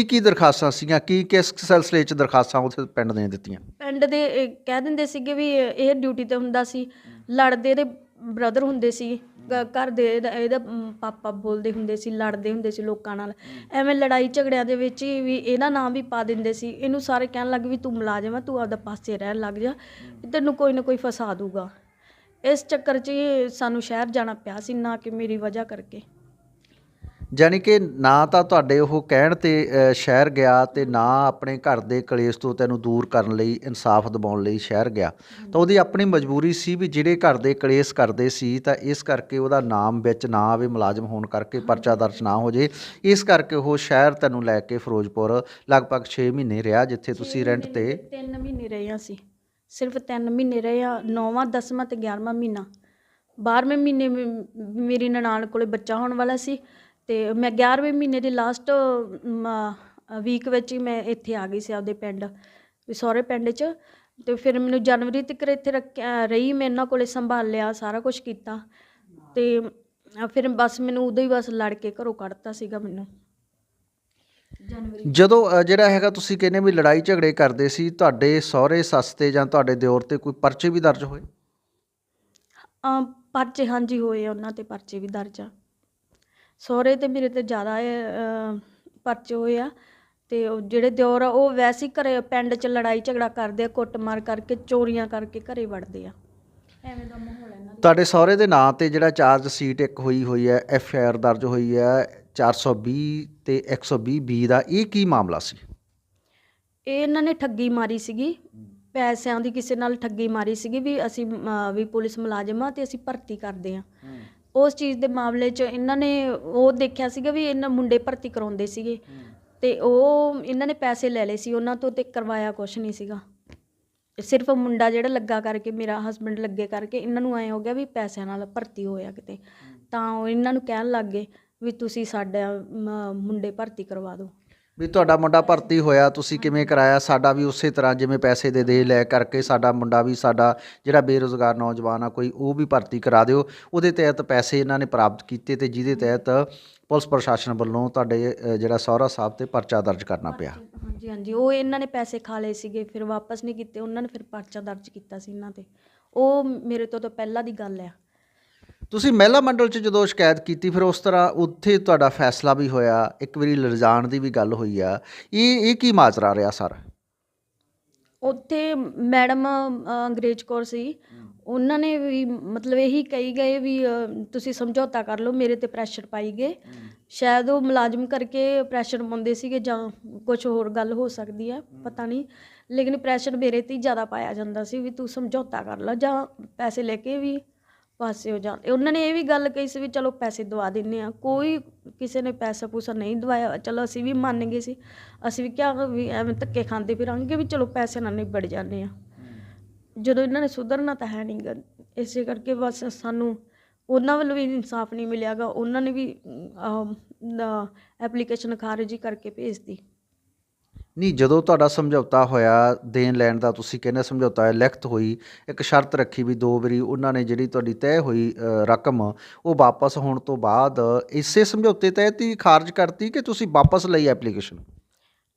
ਕੀ ਦਰਖਾਸਤਾਂ ਸੀਗੀਆਂ? ਕਿਸ ਸਿਲਸਿਲੇ 'ਚ ਦਰਖਾਸਤਾਂ ਉੱਥੇ ਪਿੰਡ ਨੇ ਦਿੱਤੀਆਂ? ਪਿੰਡ ਦੇ ਕਹਿ ਦਿੰਦੇ ਸੀਗੇ ਵੀ ਇਹ ਡਿਊਟੀ 'ਤੇ ਹੁੰਦਾ ਸੀ, ਲੜਦੇ ਇਹਦੇ ਬ੍ਰਦਰ ਹੁੰਦੇ ਸੀ, ਘਰ ਦੇ ਇਹਦਾ ਪਾਪਾ ਬੋਲਦੇ ਹੁੰਦੇ ਸੀ, ਲੜਦੇ ਹੁੰਦੇ ਸੀ ਲੋਕਾਂ ਨਾਲ। ਐਵੇਂ ਲੜਾਈ ਝਗੜਿਆਂ ਦੇ ਵਿੱਚ ਹੀ ਵੀ ਇਹਦਾ ਨਾਮ ਵੀ ਪਾ ਦਿੰਦੇ ਸੀ। ਇਹਨੂੰ ਸਾਰੇ ਕਹਿਣ ਲੱਗ ਵੀ ਤੂੰ ਮੁਲਾਜ਼ਮ ਆ, ਤੂੰ ਆਪਦਾ ਪਾਸੇ ਰਹਿਣ ਲੱਗ ਜਾ, ਤੈਨੂੰ ਕੋਈ ਨਾ ਕੋਈ ਫਸਾ ਦੂਗਾ। ਇਸ ਚੱਕਰ 'ਚ ਹੀ ਸਾਨੂੰ ਸ਼ਹਿਰ ਜਾਣਾ ਪਿਆ ਸੀ, ਨਾ ਕਿ ਮੇਰੀ ਵਜ੍ਹਾ ਕਰਕੇ। ਜਾਣੀ ਕਿ ਨਾ ਤਾਂ ਤੁਹਾਡੇ ਉਹ ਕਹਿਣ 'ਤੇ ਸ਼ਹਿਰ ਗਿਆ ਤੇ ਨਾ ਆਪਣੇ ਘਰ ਦੇ ਕਲੇਸ਼ ਤੋਂ ਤੈਨੂੰ ਦੂਰ ਕਰਨ ਲਈ, ਇਨਸਾਫ ਦਿਵਾਉਣ ਲਈ ਸ਼ਹਿਰ ਗਿਆ। ਤਾਂ ਉਹਦੀ ਆਪਣੀ ਮਜਬੂਰੀ ਸੀ ਵੀ ਜਿਹੜੇ ਘਰ ਦੇ ਕਲੇਸ਼ ਕਰਦੇ ਸੀ ਤਾਂ ਇਸ ਕਰਕੇ ਉਹਦਾ ਨਾਮ ਵਿੱਚ ਨਾ ਆਵੇ, ਮੁਲਾਜ਼ਮ ਹੋਣ ਕਰਕੇ ਪਰਚਾ ਦਰਜ ਨਾ ਹੋ ਜੇ, ਇਸ ਕਰਕੇ ਉਹ ਸ਼ਹਿਰ ਤੈਨੂੰ ਲੈ ਕੇ ਫਿਰੋਜ਼ਪੁਰ ਲਗਭਗ 6 ਮਹੀਨੇ ਰਿਹਾ, ਜਿੱਥੇ ਤੁਸੀਂ ਰੈਂਟ 'ਤੇ 3 ਮਹੀਨੇ ਰਹੇ ਹਾਂ ਅਸੀਂ, ਸਿਰਫ 3 ਮਹੀਨੇ ਰਹੇ ਹਾਂ। 9ਵਾਂ 10ਵਾਂ ਤੇ 11ਵਾਂ ਮਹੀਨਾ। 12ਵੇਂ ਮਹੀਨੇ ਮੇਰੀ ਨਨਾਣ ਕੋਲੇ ਬੱਚਾ ਹੋਣ ਵਾਲਾ ਸੀ ਤੇ ਮੈਂ 11ਵੇਂ ਮਹੀਨੇ ਦੇ ਲਾਸਟ ਵੀਕ ਵਿੱਚ ਹੀ ਮੈਂ ਇੱਥੇ ਆ ਗਈ ਸੀ ਆਪਦੇ ਪਿੰਡ, ਵੀ ਸਹੁਰੇ ਪਿੰਡ 'ਚ। ਤੇ ਫਿਰ ਮੈਨੂੰ ਜਨਵਰੀ ਤੱਕ ਇੱਥੇ ਰਹੀ, ਮੈਂ ਇਹਨਾਂ ਕੋਲੇ ਸੰਭਾਲਿਆ, ਸਾਰਾ ਕੁਛ ਕੀਤਾ। ਤੇ ਫਿਰ ਬਸ ਮੈਨੂੰ ਉਦੋਂ ਹੀ ਬਸ ਲੜ ਕੇ ਘਰੋਂ ਕੱਢਤਾ ਸੀਗਾ ਮੈਨੂੰ ਜਨਵਰੀ। ਜਦੋਂ ਜਿਹੜਾ ਹੈਗਾ ਤੁਸੀਂ ਕਹਿੰਦੇ ਵੀ ਲੜਾਈ ਝਗੜੇ ਕਰਦੇ ਸੀ, ਤੁਹਾਡੇ ਸਹੁਰੇ ਸੱਸ 'ਤੇ ਜਾਂ ਤੁਹਾਡੇ ਦਿਓਰ 'ਤੇ ਕੋਈ ਪਰਚੇ ਵੀ ਦਰਜ ਹੋਏ? ਪਰਚੇ ਹਾਂਜੀ ਹੋਏ, ਉਹਨਾਂ 'ਤੇ ਪਰਚੇ ਵੀ ਦਰਜ ਆ। ਸਹੁਰੇ 'ਤੇ ਮੇਰੇ 'ਤੇ ਜ਼ਿਆਦਾ ਪਰਚੇ ਹੋਏ ਆ। ਤੇ ਉਹ ਜਿਹੜੇ ਦਿਓਰ ਆ ਉਹ ਵੈਸੇ ਹੀ ਘਰੇ ਪਿੰਡ 'ਚ ਲੜਾਈ ਝਗੜਾ ਕਰਦੇ ਆ, ਕੁੱਟਮਾਰ ਕਰਕੇ, ਚੋਰੀਆਂ ਕਰਕੇ ਘਰੇ ਵੜਦੇ ਆ। ਐਵੇਂ ਦਾ ਮਾਹੌਲ ਇਹਨਾਂ ਦਾ। ਤੁਹਾਡੇ ਸਹੁਰੇ ਦੇ ਨਾਂ 'ਤੇ ਜਿਹੜਾ ਚਾਰਜ ਸ਼ੀਟ ਇੱਕ ਹੋਈ ਹੈ, FIR ਦਰਜ ਹੋਈ ਹੈ 420 ਤੇ 120B ਦਾ, ਇਹ ਕੀ ਮਾਮਲਾ ਸੀ? ਇਹ ਇਹਨਾਂ ਨੇ ਠੱਗੀ ਮਾਰੀ ਸੀਗੀ, ਪੈਸਿਆਂ ਦੀ ਕਿਸੇ ਨਾਲ ਠੱਗੀ ਮਾਰੀ ਸੀਗੀ ਵੀ ਅਸੀਂ ਵੀ ਪੁਲਿਸ ਮੁਲਾਜ਼ਮ ਆ ਤੇ ਅਸੀਂ ਭਰਤੀ ਕਰਦੇ ਹਾਂ। ਉਸ ਚੀਜ਼ ਦੇ ਮਾਮਲੇ 'ਚ ਇਹਨਾਂ ਨੇ ਉਹ ਦੇਖਿਆ ਸੀਗਾ ਵੀ ਇਹਨਾਂ ਮੁੰਡੇ ਭਰਤੀ ਕਰਾਉਂਦੇ ਸੀਗੇ ਤੇ ਉਹ ਇਹਨਾਂ ਨੇ ਪੈਸੇ ਲੈ ਲਏ ਸੀ ਉਹਨਾਂ ਤੋਂ ਤੇ ਕਰਵਾਇਆ ਕੁਛ ਨਹੀਂ ਸੀਗਾ। ਸਿਰਫ ਮੁੰਡਾ ਜਿਹੜਾ ਲੱਗਾ ਕਰਕੇ, ਮੇਰਾ ਹਸਬੈਂਡ ਲੱਗੇ ਕਰਕੇ ਇਹਨਾਂ ਨੂੰ ਐਂ ਹੋ ਗਿਆ ਵੀ ਪੈਸਿਆਂ ਨਾਲ ਭਰਤੀ ਹੋਇਆ ਕਿਤੇ, ਤਾਂ ਉਹ ਇਹਨਾਂ ਨੂੰ ਕਹਿਣ ਲੱਗ ਗਏ ਵੀ ਤੁਸੀਂ ਸਾਡਾ ਮੁੰਡੇ ਭਰਤੀ ਕਰਵਾ ਦਿਓ। ਵੀ ਤੁਹਾਡਾ ਮੁੰਡਾ ਭਰਤੀ ਹੋਇਆ, ਤੁਸੀਂ ਕਿਵੇਂ ਕਰਾਇਆ? ਸਾਡਾ ਵੀ ਉਸੇ ਤਰ੍ਹਾਂ ਜਿਵੇਂ ਪੈਸੇ ਦੇ ਲੈ ਕਰਕੇ ਸਾਡਾ ਮੁੰਡਾ ਵੀ, ਸਾਡਾ ਜਿਹੜਾ ਬੇਰੁਜ਼ਗਾਰ ਨੌਜਵਾਨ ਆ ਕੋਈ, ਉਹ ਵੀ ਭਰਤੀ ਕਰਾ ਦਿਓ। ਉਹਦੇ ਤਹਿਤ ਪੈਸੇ ਇਹਨਾਂ ਨੇ ਪ੍ਰਾਪਤ ਕੀਤੇ ਤੇ ਜਿਹਦੇ ਤਹਿਤ ਪੁਲਿਸ ਪ੍ਰਸ਼ਾਸਨ ਵੱਲੋਂ ਤੁਹਾਡੇ ਜਿਹੜਾ ਸਹੁਰਾ ਸਾਹਿਬ 'ਤੇ ਪਰਚਾ ਦਰਜ ਕਰਨਾ ਪਿਆ। ਹਾਂਜੀ ਹਾਂਜੀ, ਉਹ ਇਹਨਾਂ ਨੇ ਪੈਸੇ ਖਾ ਲਏ ਸੀਗੇ, ਫਿਰ ਵਾਪਸ ਨਹੀਂ ਕੀਤੇ। ਉਹਨਾਂ ਨੇ ਫਿਰ ਪਰਚਾ ਦਰਜ ਕੀਤਾ ਸੀ ਇਹਨਾਂ 'ਤੇ। ਉਹ ਮੇਰੇ ਤੋਂ ਤਾਂ ਪਹਿਲਾਂ ਦੀ ਗੱਲ ਆ। ਤੁਸੀਂ ਮਹਿਲਾ ਮੰਡਲ 'ਚ ਜਦੋਂ ਸ਼ਿਕਾਇਤ ਕੀਤੀ, ਫਿਰ ਉਸ ਤਰ੍ਹਾਂ ਉੱਥੇ ਤੁਹਾਡਾ ਫੈਸਲਾ ਵੀ ਹੋਇਆ, ਇੱਕ ਵਾਰੀ ਲਿਜਾਣ ਦੀ ਵੀ ਗੱਲ ਹੋਈ ਆ, ਇਹ ਕੀ ਮਾਜਰਾ ਰਿਹਾ ਸਰ? ਉੱਥੇ ਮੈਡਮ ਅੰਗਰੇਜ਼ ਕੌਰ ਸੀ, ਉਹਨਾਂ ਨੇ ਵੀ ਮਤਲਬ ਇਹੀ ਕਹੀ ਗਏ ਵੀ ਤੁਸੀਂ ਸਮਝੌਤਾ ਕਰ ਲਓ, ਮੇਰੇ 'ਤੇ ਪ੍ਰੈਸ਼ਰ ਪਾਈ ਗਏ। ਸ਼ਾਇਦ ਉਹ ਮੁਲਾਜ਼ਮ ਕਰਕੇ ਪ੍ਰੈਸ਼ਰ ਪਾਉਂਦੇ ਸੀਗੇ ਜਾਂ ਕੁਛ ਹੋਰ ਗੱਲ ਹੋ ਸਕਦੀ ਆ, ਪਤਾ ਨਹੀਂ। ਲੇਕਿਨ ਪ੍ਰੈਸ਼ਰ ਮੇਰੇ 'ਤੇ ਹੀ ਜ਼ਿਆਦਾ ਪਾਇਆ ਜਾਂਦਾ ਸੀ ਵੀ ਤੂੰ ਸਮਝੌਤਾ ਕਰ ਲਾ ਜਾਂ ਪੈਸੇ ਲੈ ਕੇ ਵੀ ਪਾਸੇ ਹੋ ਜਾ। ਉਹਨਾਂ ਨੇ ਇਹ ਵੀ ਗੱਲ ਕਹੀ ਸੀ ਵੀ ਚਲੋ ਪੈਸੇ ਦਵਾ ਦਿੰਦੇ ਹਾਂ। ਕੋਈ ਕਿਸੇ ਨੇ ਪੈਸਾ ਪੂਸਾ ਨਹੀਂ ਦਵਾਇਆ। ਚਲੋ ਅਸੀਂ ਵੀ ਮੰਨ ਗਏ ਸੀ, ਅਸੀਂ ਵੀ ਕਿਹਾ ਵੀ ਐਵੇਂ ਧੱਕੇ ਖਾਂਦੇ ਫਿਰਾਂਗੇ ਵੀ ਚਲੋ ਪੈਸੇ ਨਾਲ ਨਿਬੜ ਜਾਂਦੇ ਹਾਂ। ਜਦੋਂ ਇਹਨਾਂ ਨੇ ਸੁਧਰਨਾ ਤਾਂ ਹੈ ਨਹੀਂ ਗਾ, ਇਸੇ ਕਰਕੇ ਬਸ ਸਾਨੂੰ ਉਹਨਾਂ ਵੱਲੋਂ ਵੀ ਇਨਸਾਫ ਨਹੀਂ ਮਿਲਿਆ ਗਾ। ਉਹਨਾਂ ਨੇ ਵੀ ਐਪਲੀਕੇਸ਼ਨ ਖਾਰਜ ਹੀ ਕਰਕੇ ਭੇਜਤੀ। ਨਹੀਂ, ਜਦੋਂ ਤੁਹਾਡਾ ਸਮਝੌਤਾ ਹੋਇਆ ਦੇਣ ਲੈਣ ਦਾ, ਤੁਸੀਂ ਕਹਿੰਦੇ ਸਮਝੌਤਾ ਹੋਇਆ, ਲਿਖਤ ਹੋਈ, ਇੱਕ ਸ਼ਰਤ ਰੱਖੀ ਵੀ 2 ਵਾਰੀ ਉਹਨਾਂ ਨੇ ਜਿਹੜੀ ਤੁਹਾਡੀ ਤੈਅ ਹੋਈ ਰਕਮ ਉਹ ਵਾਪਸ ਹੋਣ ਤੋਂ ਬਾਅਦ ਇਸੇ ਸਮਝੌਤੇ ਤਹਿਤ ਹੀ ਖਾਰਜ ਕਰਤੀ ਕਿ ਤੁਸੀਂ ਵਾਪਸ ਲਈ ਐਪਲੀਕੇਸ਼ਨ?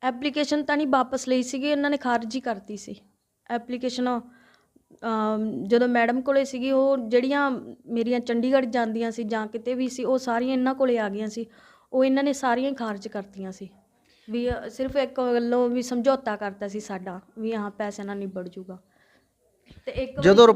ਐਪਲੀਕੇਸ਼ਨ ਤਾਂ ਨਹੀਂ ਵਾਪਸ ਲਈ ਸੀਗੀ, ਇਹਨਾਂ ਨੇ ਖਾਰਜ ਹੀ ਕਰਤੀ ਸੀ ਐਪਲੀਕੇਸ਼ਨ। ਜਦੋਂ ਮੈਡਮ ਕੋਲੇ ਸੀਗੀ, ਉਹ ਜਿਹੜੀਆਂ ਮੇਰੀਆਂ ਚੰਡੀਗੜ੍ਹ ਜਾਂਦੀਆਂ ਸੀ ਜਾਂ ਕਿਤੇ ਵੀ ਸੀ, ਉਹ ਸਾਰੀਆਂ ਇਹਨਾਂ ਕੋਲੇ ਆ ਗਈਆਂ ਸੀ। ਉਹ ਇਹਨਾਂ ਨੇ ਸਾਰੀਆਂ ਹੀ ਖਾਰਜ ਕਰਤੀਆਂ ਸੀ ਵੀ ਸਿਰਫ ਇੱਕ ਵੱਲੋਂ ਵੀ ਸਮਝੌਤਾ ਕਰਤਾ ਸੀ ਸਾਡਾ ਵੀ ਹਾਂ ਪੈਸੇ ਨਾਲ ਨਿਬੜ ਜੂਗਾ। ਤੇ ਇੱਕ ਜਦੋਂ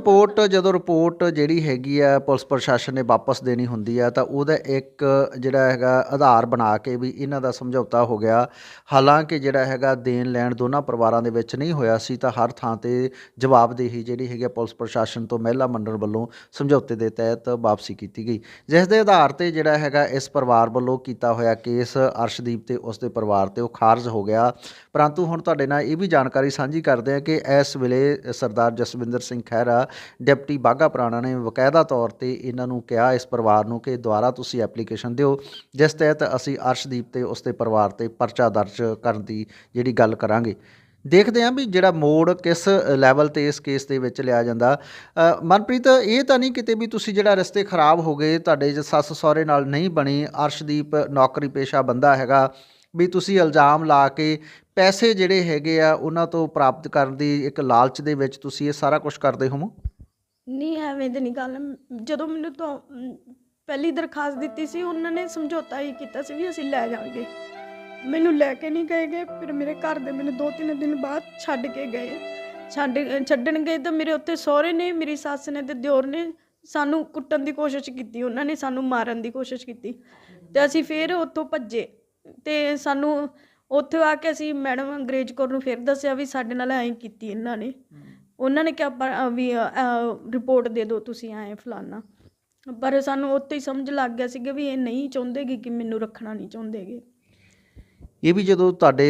ਰਿਪੋਰਟ ਜਿਹੜੀ ਹੈਗੀ ਆ ਪੁਲਿਸ ਪ੍ਰਸ਼ਾਸਨ ਨੇ ਵਾਪਸ ਦੇਣੀ ਹੁੰਦੀ ਆ ਤਾਂ ਉਹਦਾ ਇੱਕ ਜਿਹੜਾ ਹੈਗਾ ਆਧਾਰ ਬਣਾ ਕੇ ਵੀ ਇਹਨਾਂ ਦਾ ਸਮਝੌਤਾ ਹੋ ਗਿਆ। ਹਾਲਾਂਕਿ ਜਿਹੜਾ ਹੈਗਾ ਦੇਣ ਲੈਣ ਦੋਨਾਂ ਪਰਿਵਾਰਾਂ ਦੇ ਵਿੱਚ ਨਹੀਂ ਹੋਇਆ ਸੀ, ਤਾਂ ਹਰ ਥਾਂ ਤੇ ਜਵਾਬਦੇਹੀ ਜਿਹੜੀ ਹੈਗੀ ਆ ਪੁਲਿਸ ਪ੍ਰਸ਼ਾਸਨ ਤੋਂ ਮਹਿਲਾ ਮੰਡਲ ਵੱਲੋਂ ਸਮਝੌਤੇ ਦੇ ਤਹਿਤ ਵਾਪਸੀ ਕੀਤੀ ਗਈ, ਜਿਸ ਦੇ ਆਧਾਰ ਤੇ ਜਿਹੜਾ ਹੈਗਾ ਇਸ ਪਰਿਵਾਰ ਵੱਲੋਂ ਕੀਤਾ ਹੋਇਆ ਕੇਸ ਅਰਸ਼ਦੀਪ ਤੇ ਉਸਦੇ ਪਰਿਵਾਰ ਤੇ ਉਹ ਖਾਰਜ ਹੋ ਗਿਆ। ਪਰੰਤੂ ਹੁਣ ਤੁਹਾਡੇ ਨਾਲ ਇਹ ਵੀ ਜਾਣਕਾਰੀ ਸਾਂਝੀ ਕਰਦੇ ਹਾਂ ਕਿ ਇਸ ਵੇਲੇ ਸਰਦਾਰ ਜਸਵਿੰਦਰ ਸਿੰਘ ਖਹਿਰਾ ਡਿਪਟੀ ਬਾਘਾ ਪੁਰਾਣਾ ਨੇ ਬਕਾਇਦਾ ਤੌਰ ਤੇ ਇਹਨਾਂ ਨੂੰ ਕਿਹਾ, ਇਸ ਪਰਿਵਾਰ ਨੂੰ, ਕਿ ਦੁਬਾਰਾ ਤੁਸੀਂ ਐਪਲੀਕੇਸ਼ਨ ਦਿਓ, ਜਿਸ ਤਹਿਤ ਅਸੀਂ ਅਰਸ਼ਦੀਪ ਤੇ ਉਸਦੇ ਪਰਿਵਾਰ ਤੇ ਪਰਚਾ ਦਰਜ ਕਰਨ ਦੀ ਜਿਹੜੀ ਗੱਲ ਕਰਾਂਗੇ। ਦੇਖਦੇ ਹਾਂ ਵੀ ਜਿਹੜਾ ਮੋੜ ਕਿਸ ਲੈਵਲ ਤੇ ਇਸ ਕੇਸ ਦੇ ਵਿੱਚ ਲਿਆ ਜਾਂਦਾ। ਮਨਪ੍ਰੀਤ, ਇਹ ਤਾਂ ਨਹੀਂ ਕਿਤੇ ਵੀ ਤੁਸੀਂ ਜਿਹੜਾ ਰਿਸ਼ਤੇ ਖਰਾਬ ਹੋ ਗਏ, ਤੁਹਾਡੇ ਸੱਸ ਸਹੁਰੇ ਨਾਲ ਨਹੀਂ ਬਣੀ, ਅਰਸ਼ਦੀਪ ਨੌਕਰੀ ਪੇਸ਼ਾ ਬੰਦਾ ਹੈਗਾ, ਵੀ ਤੁਸੀਂ ਇਲਜ਼ਾਮ ਲਾ ਕੇ ਪੈਸੇ ਜਿਹੜੇ ਹੈਗੇ ਆ ਉਹਨਾਂ ਤੋਂ ਪ੍ਰਾਪਤ ਕਰਨ ਦੀ ਇੱਕ ਲਾਲਚ ਦੇ ਵਿੱਚ ਤੁਸੀਂ ਇਹ ਸਾਰਾ ਕੁਝ ਕਰਦੇ ਹੋਵੋ? ਨਹੀਂ, ਐਵੇਂ ਦੀ ਨਹੀਂ ਗੱਲ। ਜਦੋਂ ਮੈਨੂੰ ਤਾਂ ਪਹਿਲੀ ਦਰਖਾਸਤ ਦਿੱਤੀ ਸੀ, ਉਹਨਾਂ ਨੇ ਸਮਝੌਤਾ ਹੀ ਕੀਤਾ ਸੀ ਵੀ ਅਸੀਂ ਲੈ ਜਾਵਾਂਗੇ। ਮੈਨੂੰ ਲੈ ਕੇ ਨਹੀਂ ਗਏ ਗੇ। ਫਿਰ ਮੇਰੇ ਘਰ ਦੇ ਮੈਨੂੰ 2-3 ਦਿਨ ਬਾਅਦ ਛੱਡ ਕੇ ਗਏ। ਛੱਡਣ ਗਏ ਤਾਂ ਮੇਰੇ ਉੱਥੇ ਸਹੁਰੇ ਨੇ, ਮੇਰੀ ਸੱਸ ਨੇ ਤੇ ਦਿਓਰ ਨੇ ਸਾਨੂੰ ਕੁੱਟਣ ਦੀ ਕੋਸ਼ਿਸ਼ ਕੀਤੀ। ਉਹਨਾਂ ਨੇ ਸਾਨੂੰ ਮਾਰਨ ਦੀ ਕੋਸ਼ਿਸ਼ ਕੀਤੀ ਅਤੇ ਅਸੀਂ ਫਿਰ ਉੱਥੋਂ ਭੱਜੇ। ਅਤੇ ਸਾਨੂੰ ਉੱਥੇ ਆ ਕੇ ਅਸੀਂ ਮੈਡਮ ਅੰਗਰੇਜ਼ ਕੌਰ ਨੂੰ ਫਿਰ ਦੱਸਿਆ ਵੀ ਸਾਡੇ ਨਾਲ ਐਂ ਕੀਤੀ ਇਹਨਾਂ ਨੇ। ਉਹਨਾਂ ਨੇ ਕਿਹਾ ਵੀ ਰਿਪੋਰਟ ਦੇ ਦਿਓ ਤੁਸੀਂ, ਐਂ ਫਲਾਨਾ। ਪਰ ਸਾਨੂੰ ਉੱਥੇ ਹੀ ਸਮਝ ਲੱਗ ਗਿਆ ਸੀਗਾ ਵੀ ਇਹ ਨਹੀਂ ਚਾਹੁੰਦੇ ਗੇ, ਕਿ ਮੈਨੂੰ ਰੱਖਣਾ ਨਹੀਂ ਚਾਹੁੰਦੇ ਗੇ। ਇਹ ਵੀ ਜਦੋਂ ਤੁਹਾਡੇ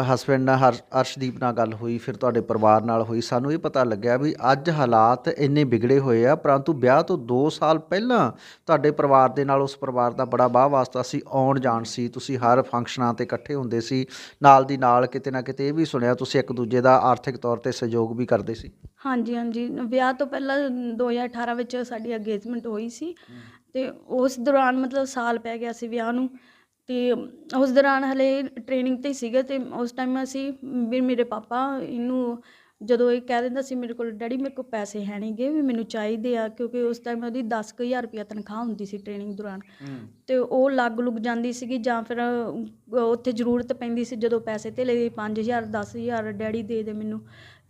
ਹਸਬੈਂਡ ਨਾਲ ਅਰਸ਼ਦੀਪ ਨਾਲ ਗੱਲ ਹੋਈ, ਫਿਰ ਤੁਹਾਡੇ ਪਰਿਵਾਰ ਨਾਲ ਹੋਈ, ਸਾਨੂੰ ਇਹ ਪਤਾ ਲੱਗਿਆ ਵੀ ਅੱਜ ਹਾਲਾਤ ਇੰਨੇ ਵਿਗੜੇ ਹੋਏ ਆ, ਪਰੰਤੂ ਵਿਆਹ ਤੋਂ 2 ਸਾਲ ਪਹਿਲਾਂ ਤੁਹਾਡੇ ਪਰਿਵਾਰ ਦੇ ਨਾਲ ਉਸ ਪਰਿਵਾਰ ਦਾ ਬੜਾ ਵਾਹ ਵਾਸਤਾ ਸੀ, ਆਉਣ ਜਾਣ ਸੀ, ਤੁਸੀਂ ਹਰ ਫੰਕਸ਼ਨਾਂ 'ਤੇ ਇਕੱਠੇ ਹੁੰਦੇ ਸੀ। ਨਾਲ ਦੀ ਨਾਲ ਕਿਤੇ ਨਾ ਕਿਤੇ ਇਹ ਵੀ ਸੁਣਿਆ ਤੁਸੀਂ ਇੱਕ ਦੂਜੇ ਦਾ ਆਰਥਿਕ ਤੌਰ 'ਤੇ ਸਹਿਯੋਗ ਵੀ ਕਰਦੇ ਸੀ। ਹਾਂਜੀ, ਹਾਂਜੀ। ਵਿਆਹ ਤੋਂ ਪਹਿਲਾਂ 2018 ਵਿੱਚ ਸਾਡੀ ਅੰਗੇਜਮੈਂਟ ਹੋਈ ਸੀ, ਅਤੇ ਉਸ ਦੌਰਾਨ ਮਤਲਬ ਸਾਲ ਪੈ ਗਿਆ ਸੀ ਵਿਆਹ ਨੂੰ। ਅਤੇ ਉਸ ਦੌਰਾਨ ਹਲੇ ਟ੍ਰੇਨਿੰਗ 'ਤੇ ਹੀ ਸੀਗੇ, ਅਤੇ ਉਸ ਟਾਈਮ ਅਸੀਂ ਵੀ ਮੇਰੇ ਪਾਪਾ ਇਹਨੂੰ ਜਦੋਂ ਇਹ ਕਹਿ ਦਿੰਦਾ ਸੀ ਮੇਰੇ ਕੋਲ, ਡੈਡੀ ਮੇਰੇ ਕੋਲ ਪੈਸੇ ਹੈ ਨਹੀਂ ਗੇ ਵੀ ਮੈਨੂੰ ਚਾਹੀਦੇ ਆ, ਕਿਉਂਕਿ ਉਸ ਟਾਈਮ ਉਹਦੀ 10,000 ਰੁਪਇਆ ਤਨਖਾਹ ਹੁੰਦੀ ਸੀ ਟ੍ਰੇਨਿੰਗ ਦੌਰਾਨ, ਅਤੇ ਉਹ ਲੱਗ ਲੁੱਗ ਜਾਂਦੀ ਸੀਗੀ, ਜਾਂ ਫਿਰ ਉੱਥੇ ਜ਼ਰੂਰਤ ਪੈਂਦੀ ਸੀ ਜਦੋਂ ਪੈਸੇ ਧੇਲੇ 5,000 10,000 ਡੈਡੀ ਦੇ ਮੈਨੂੰ,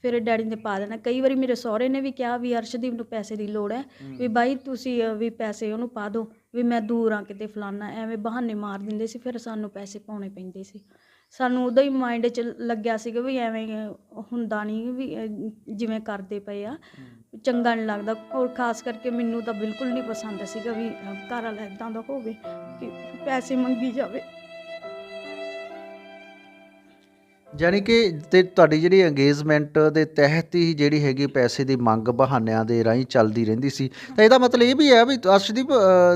ਫਿਰ ਡੈਡੀ ਨੇ ਪਾ ਦੇਣਾ। ਕਈ ਵਾਰੀ ਮੇਰੇ ਸਹੁਰੇ ਨੇ ਵੀ ਕਿਹਾ ਵੀ ਅਰਸ਼ਦੀਪ ਨੂੰ ਪੈਸੇ ਦੀ ਲੋੜ ਹੈ, ਵੀ ਬਾਈ ਤੁਸੀਂ ਵੀ ਪੈਸੇ ਉਹਨੂੰ ਪਾ ਦਿਓ, ਵੀ ਮੈਂ ਦੂਰ ਆ ਕਿਤੇ ਫਲਾਨਾ, ਐਵੇਂ ਬਹਾਨੇ ਮਾਰ ਦਿੰਦੇ ਸੀ। ਫਿਰ ਸਾਨੂੰ ਪੈਸੇ ਪਾਉਣੇ ਪੈਂਦੇ ਸੀ। ਸਾਨੂੰ ਉਦੋਂ ਹੀ ਮਾਇੰਡ 'ਚ ਲੱਗਿਆ ਸੀਗਾ ਵੀ ਐਵੇਂ ਹੁੰਦਾ ਨਹੀਂ, ਵੀ ਜਿਵੇਂ ਕਰਦੇ ਪਏ ਆ ਚੰਗਾ ਨਹੀਂ ਲੱਗਦਾ। ਔਰ ਖਾਸ ਕਰਕੇ ਮੈਨੂੰ ਤਾਂ ਬਿਲਕੁਲ ਨਹੀਂ ਪਸੰਦ ਸੀਗਾ ਵੀ ਘਰ ਵਾਲਾ ਇੱਦਾਂ ਦਾ ਹੋਵੇ ਕਿ ਪੈਸੇ ਮੰਗੀ ਜਾਵੇ। ਜਾਣੀ ਕਿ ਤੇ ਤੁਹਾਡੀ ਜਿਹੜੀ ਅੰਗੇਜਮੈਂਟ ਦੇ ਤਹਿਤ ਹੀ ਜਿਹੜੀ ਹੈਗੀ ਪੈਸੇ ਦੀ ਮੰਗ ਬਹਾਨਿਆਂ ਦੇ ਰਾਹੀਂ ਚੱਲਦੀ ਰਹਿੰਦੀ ਸੀ। ਤਾਂ ਇਹਦਾ ਮਤਲਬ ਇਹ ਵੀ ਹੈ ਵੀ ਅਰਸ਼ਦੀਪ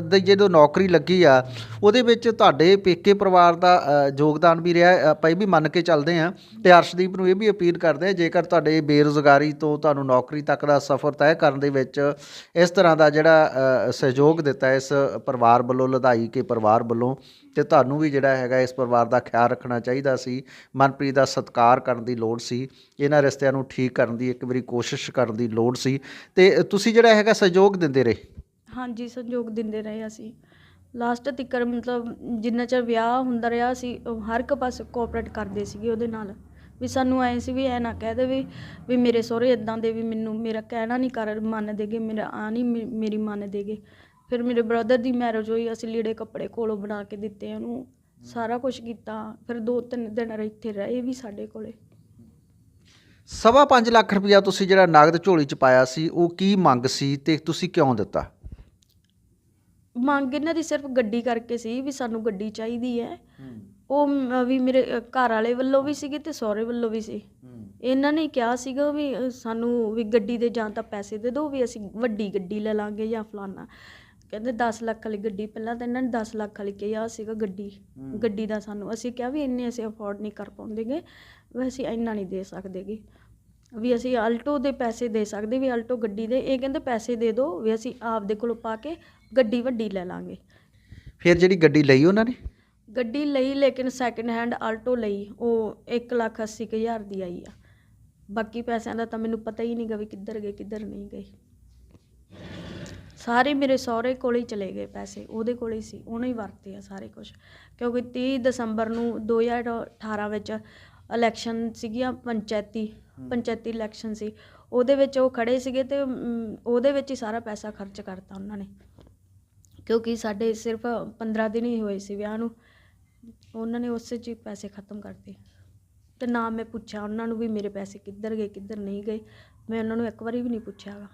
ਦੀ ਜਦੋਂ ਨੌਕਰੀ ਲੱਗੀ ਆ ਉਹਦੇ ਵਿੱਚ ਤੁਹਾਡੇ ਪੇਕੇ ਪਰਿਵਾਰ ਦਾ ਯੋਗਦਾਨ ਵੀ ਰਿਹਾ, ਆਪਾਂ ਇਹ ਵੀ ਮੰਨ ਕੇ ਚੱਲਦੇ ਹਾਂ। ਅਤੇ ਅਰਸ਼ਦੀਪ ਨੂੰ ਇਹ ਵੀ ਅਪੀਲ ਕਰਦੇ ਹਾਂ, ਜੇਕਰ ਤੁਹਾਡੇ ਬੇਰੁਜ਼ਗਾਰੀ ਤੋਂ ਤੁਹਾਨੂੰ ਨੌਕਰੀ ਤੱਕ ਦਾ ਸਫ਼ਰ ਤੈਅ ਕਰਨ ਦੇ ਵਿੱਚ ਇਸ ਤਰ੍ਹਾਂ ਦਾ ਜਿਹੜਾ ਸਹਿਯੋਗ ਦਿੱਤਾ ਇਸ ਪਰਿਵਾਰ ਵੱਲੋਂ, ਲਧਾਈ ਕੇ ਪਰਿਵਾਰ ਵੱਲੋਂ, ਅਤੇ ਤੁਹਾਨੂੰ ਵੀ ਜਿਹੜਾ ਹੈਗਾ ਇਸ ਪਰਿਵਾਰ ਦਾ ਖਿਆਲ ਰੱਖਣਾ ਚਾਹੀਦਾ ਸੀ। ਮਨਪ੍ਰੀਤ ਦਾ ਸਤਿਕਾਰ ਕਰਨ ਦੀ ਲੋੜ ਸੀ, ਇਹਨਾਂ ਰਿਸ਼ਤਿਆਂ ਨੂੰ ਠੀਕ ਕਰਨ ਦੀ ਇੱਕ ਵਾਰੀ ਕੋਸ਼ਿਸ਼ ਕਰਨ ਦੀ ਲੋੜ ਸੀ, ਅਤੇ ਤੁਸੀਂ ਜਿਹੜਾ ਹੈਗਾ ਸਹਿਯੋਗ ਦਿੰਦੇ ਰਹੇ। ਹਾਂਜੀ, ਸਹਿਯੋਗ ਦਿੰਦੇ ਰਹੇ ਅਸੀਂ ਲਾਸਟ ਤੱਕ। ਮਤਲਬ ਜਿੰਨਾ ਚਿਰ ਵਿਆਹ ਹੁੰਦਾ ਰਿਹਾ ਅਸੀਂ ਹਰ ਇੱਕ ਪਾਸੇ ਕੋਆਪਰੇਟ ਕਰਦੇ ਸੀਗੇ ਉਹਦੇ ਨਾਲ। ਵੀ ਸਾਨੂੰ ਐਂ ਸੀ ਵੀ ਐਂ ਨਾ ਕਹਿ ਦੇਵੇ ਵੀ ਮੇਰੇ ਸਹੁਰੇ ਇੱਦਾਂ ਦੇ, ਵੀ ਮੈਨੂੰ ਮੇਰਾ ਕਹਿਣਾ ਨਹੀਂ ਮੰਨਦੇ ਗੇ, ਮੇਰਾ ਨਹੀਂ ਮੇਰੀ ਮੰਨਦੇ ਗੇ। ਫਿਰ ਮੇਰੇ ਬ੍ਰਦਰ ਦੀ ਮੈਰਿਜ ਹੋਈ, ਅਸੀਂ ਲੀੜੇ ਕੱਪੜੇ ਕੋਲੋਂ ਬਣਾ ਕੇ ਦਿੱਤੇ ਉਹਨੂੰ, ਸਾਰਾ ਕੁਛ ਕੀਤਾ। ਫਿਰ 2-3 ਦਿਨ ਇੱਥੇ ਰਹੇ ਵੀ ਸਾਡੇ ਕੋਲੇ। 5.25 ਲੱਖ ਰੁਪਇਆ ਤੁਸੀਂ ਜਿਹੜਾ ਨਗਦ ਝੋਲੀ 'ਚ ਪਾਇਆ ਸੀ, ਉਹ ਕੀ ਮੰਗ ਸੀ ਅਤੇ ਤੁਸੀਂ ਕਿਉਂ ਦਿੱਤਾ? ਮੰਗ ਇਹਨਾਂ ਦੀ ਸਿਰਫ ਗੱਡੀ ਕਰਕੇ ਸੀ, ਵੀ ਸਾਨੂੰ ਗੱਡੀ ਚਾਹੀਦੀ ਹੈ। ਉਹ ਵੀ ਮੇਰੇ ਘਰ ਵਾਲੇ ਵੱਲੋਂ ਵੀ ਸੀਗੀ ਅਤੇ ਸਹੁਰੇ ਵੱਲੋਂ ਵੀ ਸੀ। ਇਹਨਾਂ ਨੇ ਕਿਹਾ ਸੀਗਾ ਵੀ ਸਾਨੂੰ ਵੀ ਗੱਡੀ ਦੇ ਜਾਂ ਤਾਂ ਪੈਸੇ ਦੇ ਦਿਓ, ਵੀ ਅਸੀਂ ਵੱਡੀ ਗੱਡੀ ਲੈ ਲਾਂਗੇ ਜਾਂ ਫਲਾਨਾ। ਕਹਿੰਦੇ 10 ਲੱਖ ਵਾਲੀ ਗੱਡੀ, ਪਹਿਲਾਂ ਤਾਂ ਇਹਨਾਂ ਨੇ 10 ਲੱਖ ਵਾਲੀ ਕਿਹਾ ਸੀਗਾ ਗੱਡੀ ਦਾ ਸਾਨੂੰ। ਅਸੀਂ ਕਿਹਾ ਵੀ ਇੰਨੇ ਅਸੀਂ ਅਫੋਰਡ ਨਹੀਂ ਕਰ ਪਾਉਂਦੇਗੇ, ਵੀ ਅਸੀਂ ਇੰਨਾ ਨਹੀਂ ਦੇ ਸਕਦੇਗੇ, ਵੀ ਅਸੀਂ ਆਲਟੋ ਦੇ ਪੈਸੇ ਦੇ ਸਕਦੇ, ਵੀ ਆਲਟੋ ਗੱਡੀ ਦੇ। ਇਹ ਕਹਿੰਦੇ ਪੈਸੇ ਦੇ ਦਿਓ, ਵੀ ਅਸੀਂ ਆਪਦੇ ਕੋਲੋਂ ਪਾ ਕੇ ਗੱਡੀ ਵੱਡੀ ਲੈ ਲਾਂਗੇ। ਫਿਰ ਜਿਹੜੀ ਗੱਡੀ ਲਈ ਉਹਨਾਂ ਨੇ? ਗੱਡੀ ਲਈ, ਲੇਕਿਨ ਸੈਕਿੰਡ ਹੈਂਡ ਆਲਟੋ ਲਈ, ਉਹ 1,80,000 ਦੀ ਆਈ ਆ। ਬਾਕੀ ਪੈਸਿਆਂ ਦਾ ਤਾਂ ਮੈਨੂੰ ਪਤਾ ਹੀ ਨਹੀਂ ਗਾ ਵੀ ਕਿੱਧਰ ਗਏ ਕਿੱਧਰ ਨਹੀਂ ਗਏ। ਸਾਰੇ ਮੇਰੇ ਸਹੁਰੇ ਕੋਲ ਹੀ ਚਲੇ ਗਏ ਪੈਸੇ, ਉਹਦੇ ਕੋਲ ਹੀ ਸੀ, ਉਹਨੇ ਹੀ ਵਰਤੇ ਆ ਸਾਰੇ ਕੁਛ। ਕਿਉਂਕਿ 30 ਦਸੰਬਰ ਨੂੰ 2018 ਵਿੱਚ ਇਲੈਕਸ਼ਨ ਸੀਗੀਆਂ, ਪੰਚਾਇਤੀ ਇਲੈਕਸ਼ਨ ਸੀ, ਉਹਦੇ ਵਿੱਚ ਉਹ ਖੜੇ ਸੀਗੇ ਅਤੇ ਉਹਦੇ ਵਿੱਚ ਹੀ ਸਾਰਾ ਪੈਸਾ ਖਰਚ ਕਰਤਾ ਉਹਨਾਂ ਨੇ। ਕਿਉਂਕਿ ਸਾਡੇ ਸਿਰਫ 15 ਦਿਨ ਹੀ ਹੋਏ ਸੀ ਵਿਆਹ ਨੂੰ, ਉਹਨਾਂ ਨੇ ਉਸੇ 'ਚ ਹੀ ਪੈਸੇ ਖ਼ਤਮ ਕਰਤੇ। ਅਤੇ ਨਾ ਮੈਂ ਪੁੱਛਿਆ ਉਹਨਾਂ ਨੂੰ ਵੀ ਮੇਰੇ ਪੈਸੇ ਕਿੱਧਰ ਗਏ ਕਿੱਧਰ ਨਹੀਂ ਗਏ, ਮੈਂ ਉਹਨਾਂ ਨੂੰ ਇੱਕ ਵਾਰੀ ਵੀ ਨਹੀਂ ਪੁੱਛਿਆ ਗਾ।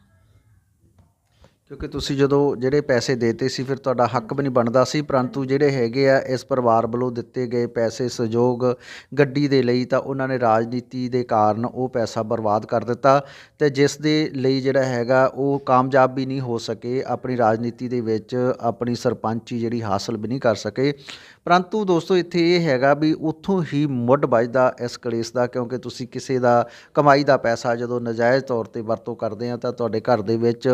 ਕਿਉਂਕਿ ਤੁਸੀਂ ਜਦੋਂ ਜਿਹੜੇ ਪੈਸੇ ਦੇਤੇ ਸੀ ਫਿਰ ਤੁਹਾਡਾ ਹੱਕ ਵੀ ਨਹੀਂ ਬਣਦਾ ਸੀ, ਪਰੰਤੂ ਜਿਹੜੇ ਹੈਗੇ ਆ ਇਸ ਪਰਿਵਾਰ ਵੱਲੋਂ ਦਿੱਤੇ ਗਏ ਪੈਸੇ ਸਹਿਯੋਗ ਗੱਡੀ ਦੇ ਲਈ, ਤਾਂ ਉਹਨਾਂ ਨੇ ਰਾਜਨੀਤੀ ਦੇ ਕਾਰਨ ਉਹ ਪੈਸਾ ਬਰਬਾਦ ਕਰ ਦਿੱਤਾ, ਅਤੇ ਜਿਸ ਦੇ ਲਈ ਜਿਹੜਾ ਹੈਗਾ ਉਹ ਕਾਮਯਾਬ ਵੀ ਨਹੀਂ ਹੋ ਸਕੇ, ਆਪਣੀ ਰਾਜਨੀਤੀ ਦੇ ਵਿੱਚ ਆਪਣੀ ਸਰਪੰਚੀ ਜਿਹੜੀ ਹਾਸਲ ਵੀ ਨਹੀਂ ਕਰ ਸਕੇ। ਪਰੰਤੂ ਦੋਸਤੋ ਇੱਥੇ ਇਹ ਹੈਗਾ ਵੀ ਉੱਥੋਂ ਹੀ ਮੁੱਢ ਵੱਜਦਾ ਇਸ ਕਲੇਸ਼ ਦਾ, ਕਿਉਂਕਿ ਤੁਸੀਂ ਕਿਸੇ ਦਾ ਕਮਾਈ ਦਾ ਪੈਸਾ ਜਦੋਂ ਨਜਾਇਜ਼ ਤੌਰ 'ਤੇ ਵਰਤੋਂ ਕਰਦੇ ਆ ਤਾਂ ਤੁਹਾਡੇ ਘਰ ਦੇ ਵਿੱਚ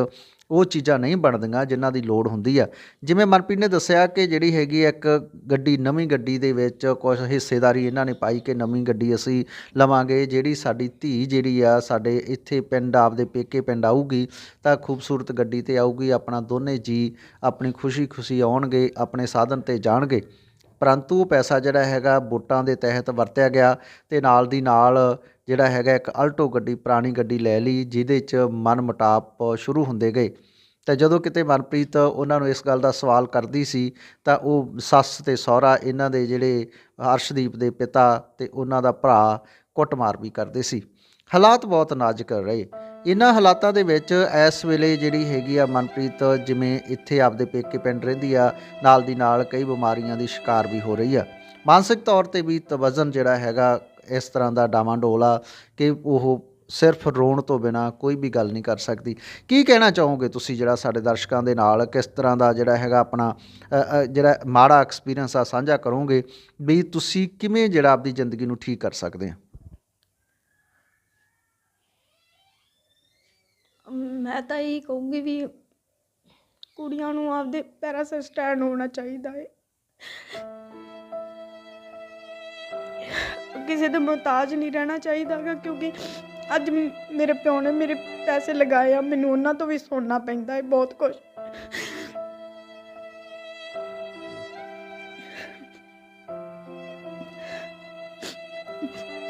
ਉਹ ਚੀਜ਼ਾਂ ਨਹੀਂ ਬਣਦੀਆਂ ਜਿਨ੍ਹਾਂ ਦੀ ਲੋੜ ਹੁੰਦੀ ਆ। ਜਿਵੇਂ ਮਨਪ੍ਰੀਤ ਨੇ ਦੱਸਿਆ ਕਿ ਜਿਹੜੀ ਹੈਗੀ ਇੱਕ ਗੱਡੀ, ਨਵੀਂ ਗੱਡੀ ਦੇ ਵਿੱਚ ਕੁਛ ਹਿੱਸੇਦਾਰੀ ਇਹਨਾਂ ਨੇ ਪਾਈ ਕਿ ਨਵੀਂ ਗੱਡੀ ਅਸੀਂ ਲਵਾਂਗੇ, ਜਿਹੜੀ ਸਾਡੀ ਧੀ ਜਿਹੜੀ ਆ ਸਾਡੇ ਇੱਥੇ ਪਿੰਡ ਆਪਦੇ ਪੇਕੇ ਪਿੰਡ ਆਊਗੀ ਤਾਂ ਖੂਬਸੂਰਤ ਗੱਡੀ 'ਤੇ ਆਊਗੀ, ਆਪਣਾ ਦੋਨੇ ਜੀ ਆਪਣੀ ਖੁਸ਼ੀ ਆਉਣਗੇ, ਆਪਣੇ ਸਾਧਨ 'ਤੇ ਜਾਣਗੇ। ਪਰੰਤੂ ਉਹ ਪੈਸਾ ਜਿਹੜਾ ਹੈਗਾ ਵੋਟਾਂ ਦੇ ਤਹਿਤ ਵਰਤਿਆ ਗਿਆ, ਅਤੇ ਨਾਲ ਦੀ ਨਾਲ ਜਿਹੜਾ ਹੈਗਾ ਇੱਕ ਆਲਟੋ ਗੱਡੀ, ਪੁਰਾਣੀ ਗੱਡੀ ਲੈ ਲਈ, ਜਿਹਦੇ 'ਚ ਮਨਮੁਟਾਵ ਸ਼ੁਰੂ ਹੁੰਦੇ ਗਏ। ਅਤੇ ਜਦੋਂ ਕਿਤੇ ਮਨਪ੍ਰੀਤ ਉਹਨਾਂ ਨੂੰ ਇਸ ਗੱਲ ਦਾ ਸਵਾਲ ਕਰਦੀ ਸੀ ਤਾਂ ਉਹ ਸੱਸ ਅਤੇ ਸਹੁਰਾ ਇਹਨਾਂ ਦੇ ਜਿਹੜੇ ਅਰਸ਼ਦੀਪ ਦੇ ਪਿਤਾ ਅਤੇ ਉਹਨਾਂ ਦਾ ਭਰਾ ਕੁੱਟਮਾਰ ਵੀ ਕਰਦੇ ਸੀ। ਹਾਲਾਤ ਬਹੁਤ ਨਾਜ਼ੁਕ ਰਹੇ। ਇਹਨਾਂ ਹਾਲਾਤਾਂ ਦੇ ਵਿੱਚ ਇਸ ਵੇਲੇ ਜਿਹੜੀ ਹੈਗੀ ਆ ਮਨਪ੍ਰੀਤ, ਜਿਵੇਂ ਇੱਥੇ ਆਪਦੇ ਪੇਕੇ ਪਿੰਡ ਰਹਿੰਦੀ ਆ, ਨਾਲ ਦੀ ਨਾਲ ਕਈ ਬਿਮਾਰੀਆਂ ਦੀ ਸ਼ਿਕਾਰ ਵੀ ਹੋ ਰਹੀ ਆ। ਮਾਨਸਿਕ ਤੌਰ 'ਤੇ ਵੀ ਤਵਜ਼ਨ ਜਿਹੜਾ ਹੈਗਾ ਇਸ ਤਰ੍ਹਾਂ ਦਾ ਡਾਵਾਂਡੋਲ ਆ ਕਿ ਉਹ ਸਿਰਫ ਰੋਣ ਤੋਂ ਬਿਨਾਂ ਕੋਈ ਵੀ ਗੱਲ ਨਹੀਂ ਕਰ ਸਕਦੀ। ਕੀ ਕਹਿਣਾ ਚਾਹੋਗੇ ਤੁਸੀਂ ਜਿਹੜਾ ਸਾਡੇ ਦਰਸ਼ਕਾਂ ਦੇ ਨਾਲ ਕਿਸ ਤਰ੍ਹਾਂ ਦਾ ਜਿਹੜਾ ਹੈਗਾ ਆਪਣਾ ਜਿਹੜਾ ਮਾੜਾ ਐਕਸਪੀਰੀਅੰਸ ਆ ਸਾਂਝਾ ਕਰੋਗੇ ਵੀ ਤੁਸੀਂ ਕਿਵੇਂ ਜਿਹੜਾ ਆਪਦੀ ਜ਼ਿੰਦਗੀ ਨੂੰ ਠੀਕ ਕਰ ਸਕਦੇ ਆ? ਮੈਂ ਤਾਂ ਇਹੀ ਕਹੂੰਗੀ ਵੀ ਕੁੜੀਆਂ ਨੂੰ ਆਪਦੇ ਪੈਰਾਂ 'ਤੇ ਸਟੈਂਡ ਹੋਣਾ ਚਾਹੀਦਾ ਹੈ, ਕਿਸੇ ਦੇ ਮੁਹਤਾਜ ਨਹੀਂ ਰਹਿਣਾ ਚਾਹੀਦਾ ਗਾ। ਕਿਉਂਕਿ ਅੱਜ ਮੇਰੇ ਪਿਓ ਨੇ ਮੇਰੇ ਪੈਸੇ ਲਗਾਏ ਆ, ਮੈਨੂੰ ਉਹਨਾਂ ਤੋਂ ਵੀ ਸੁਣਨਾ ਪੈਂਦਾ ਹੈ ਬਹੁਤ ਕੁਛ।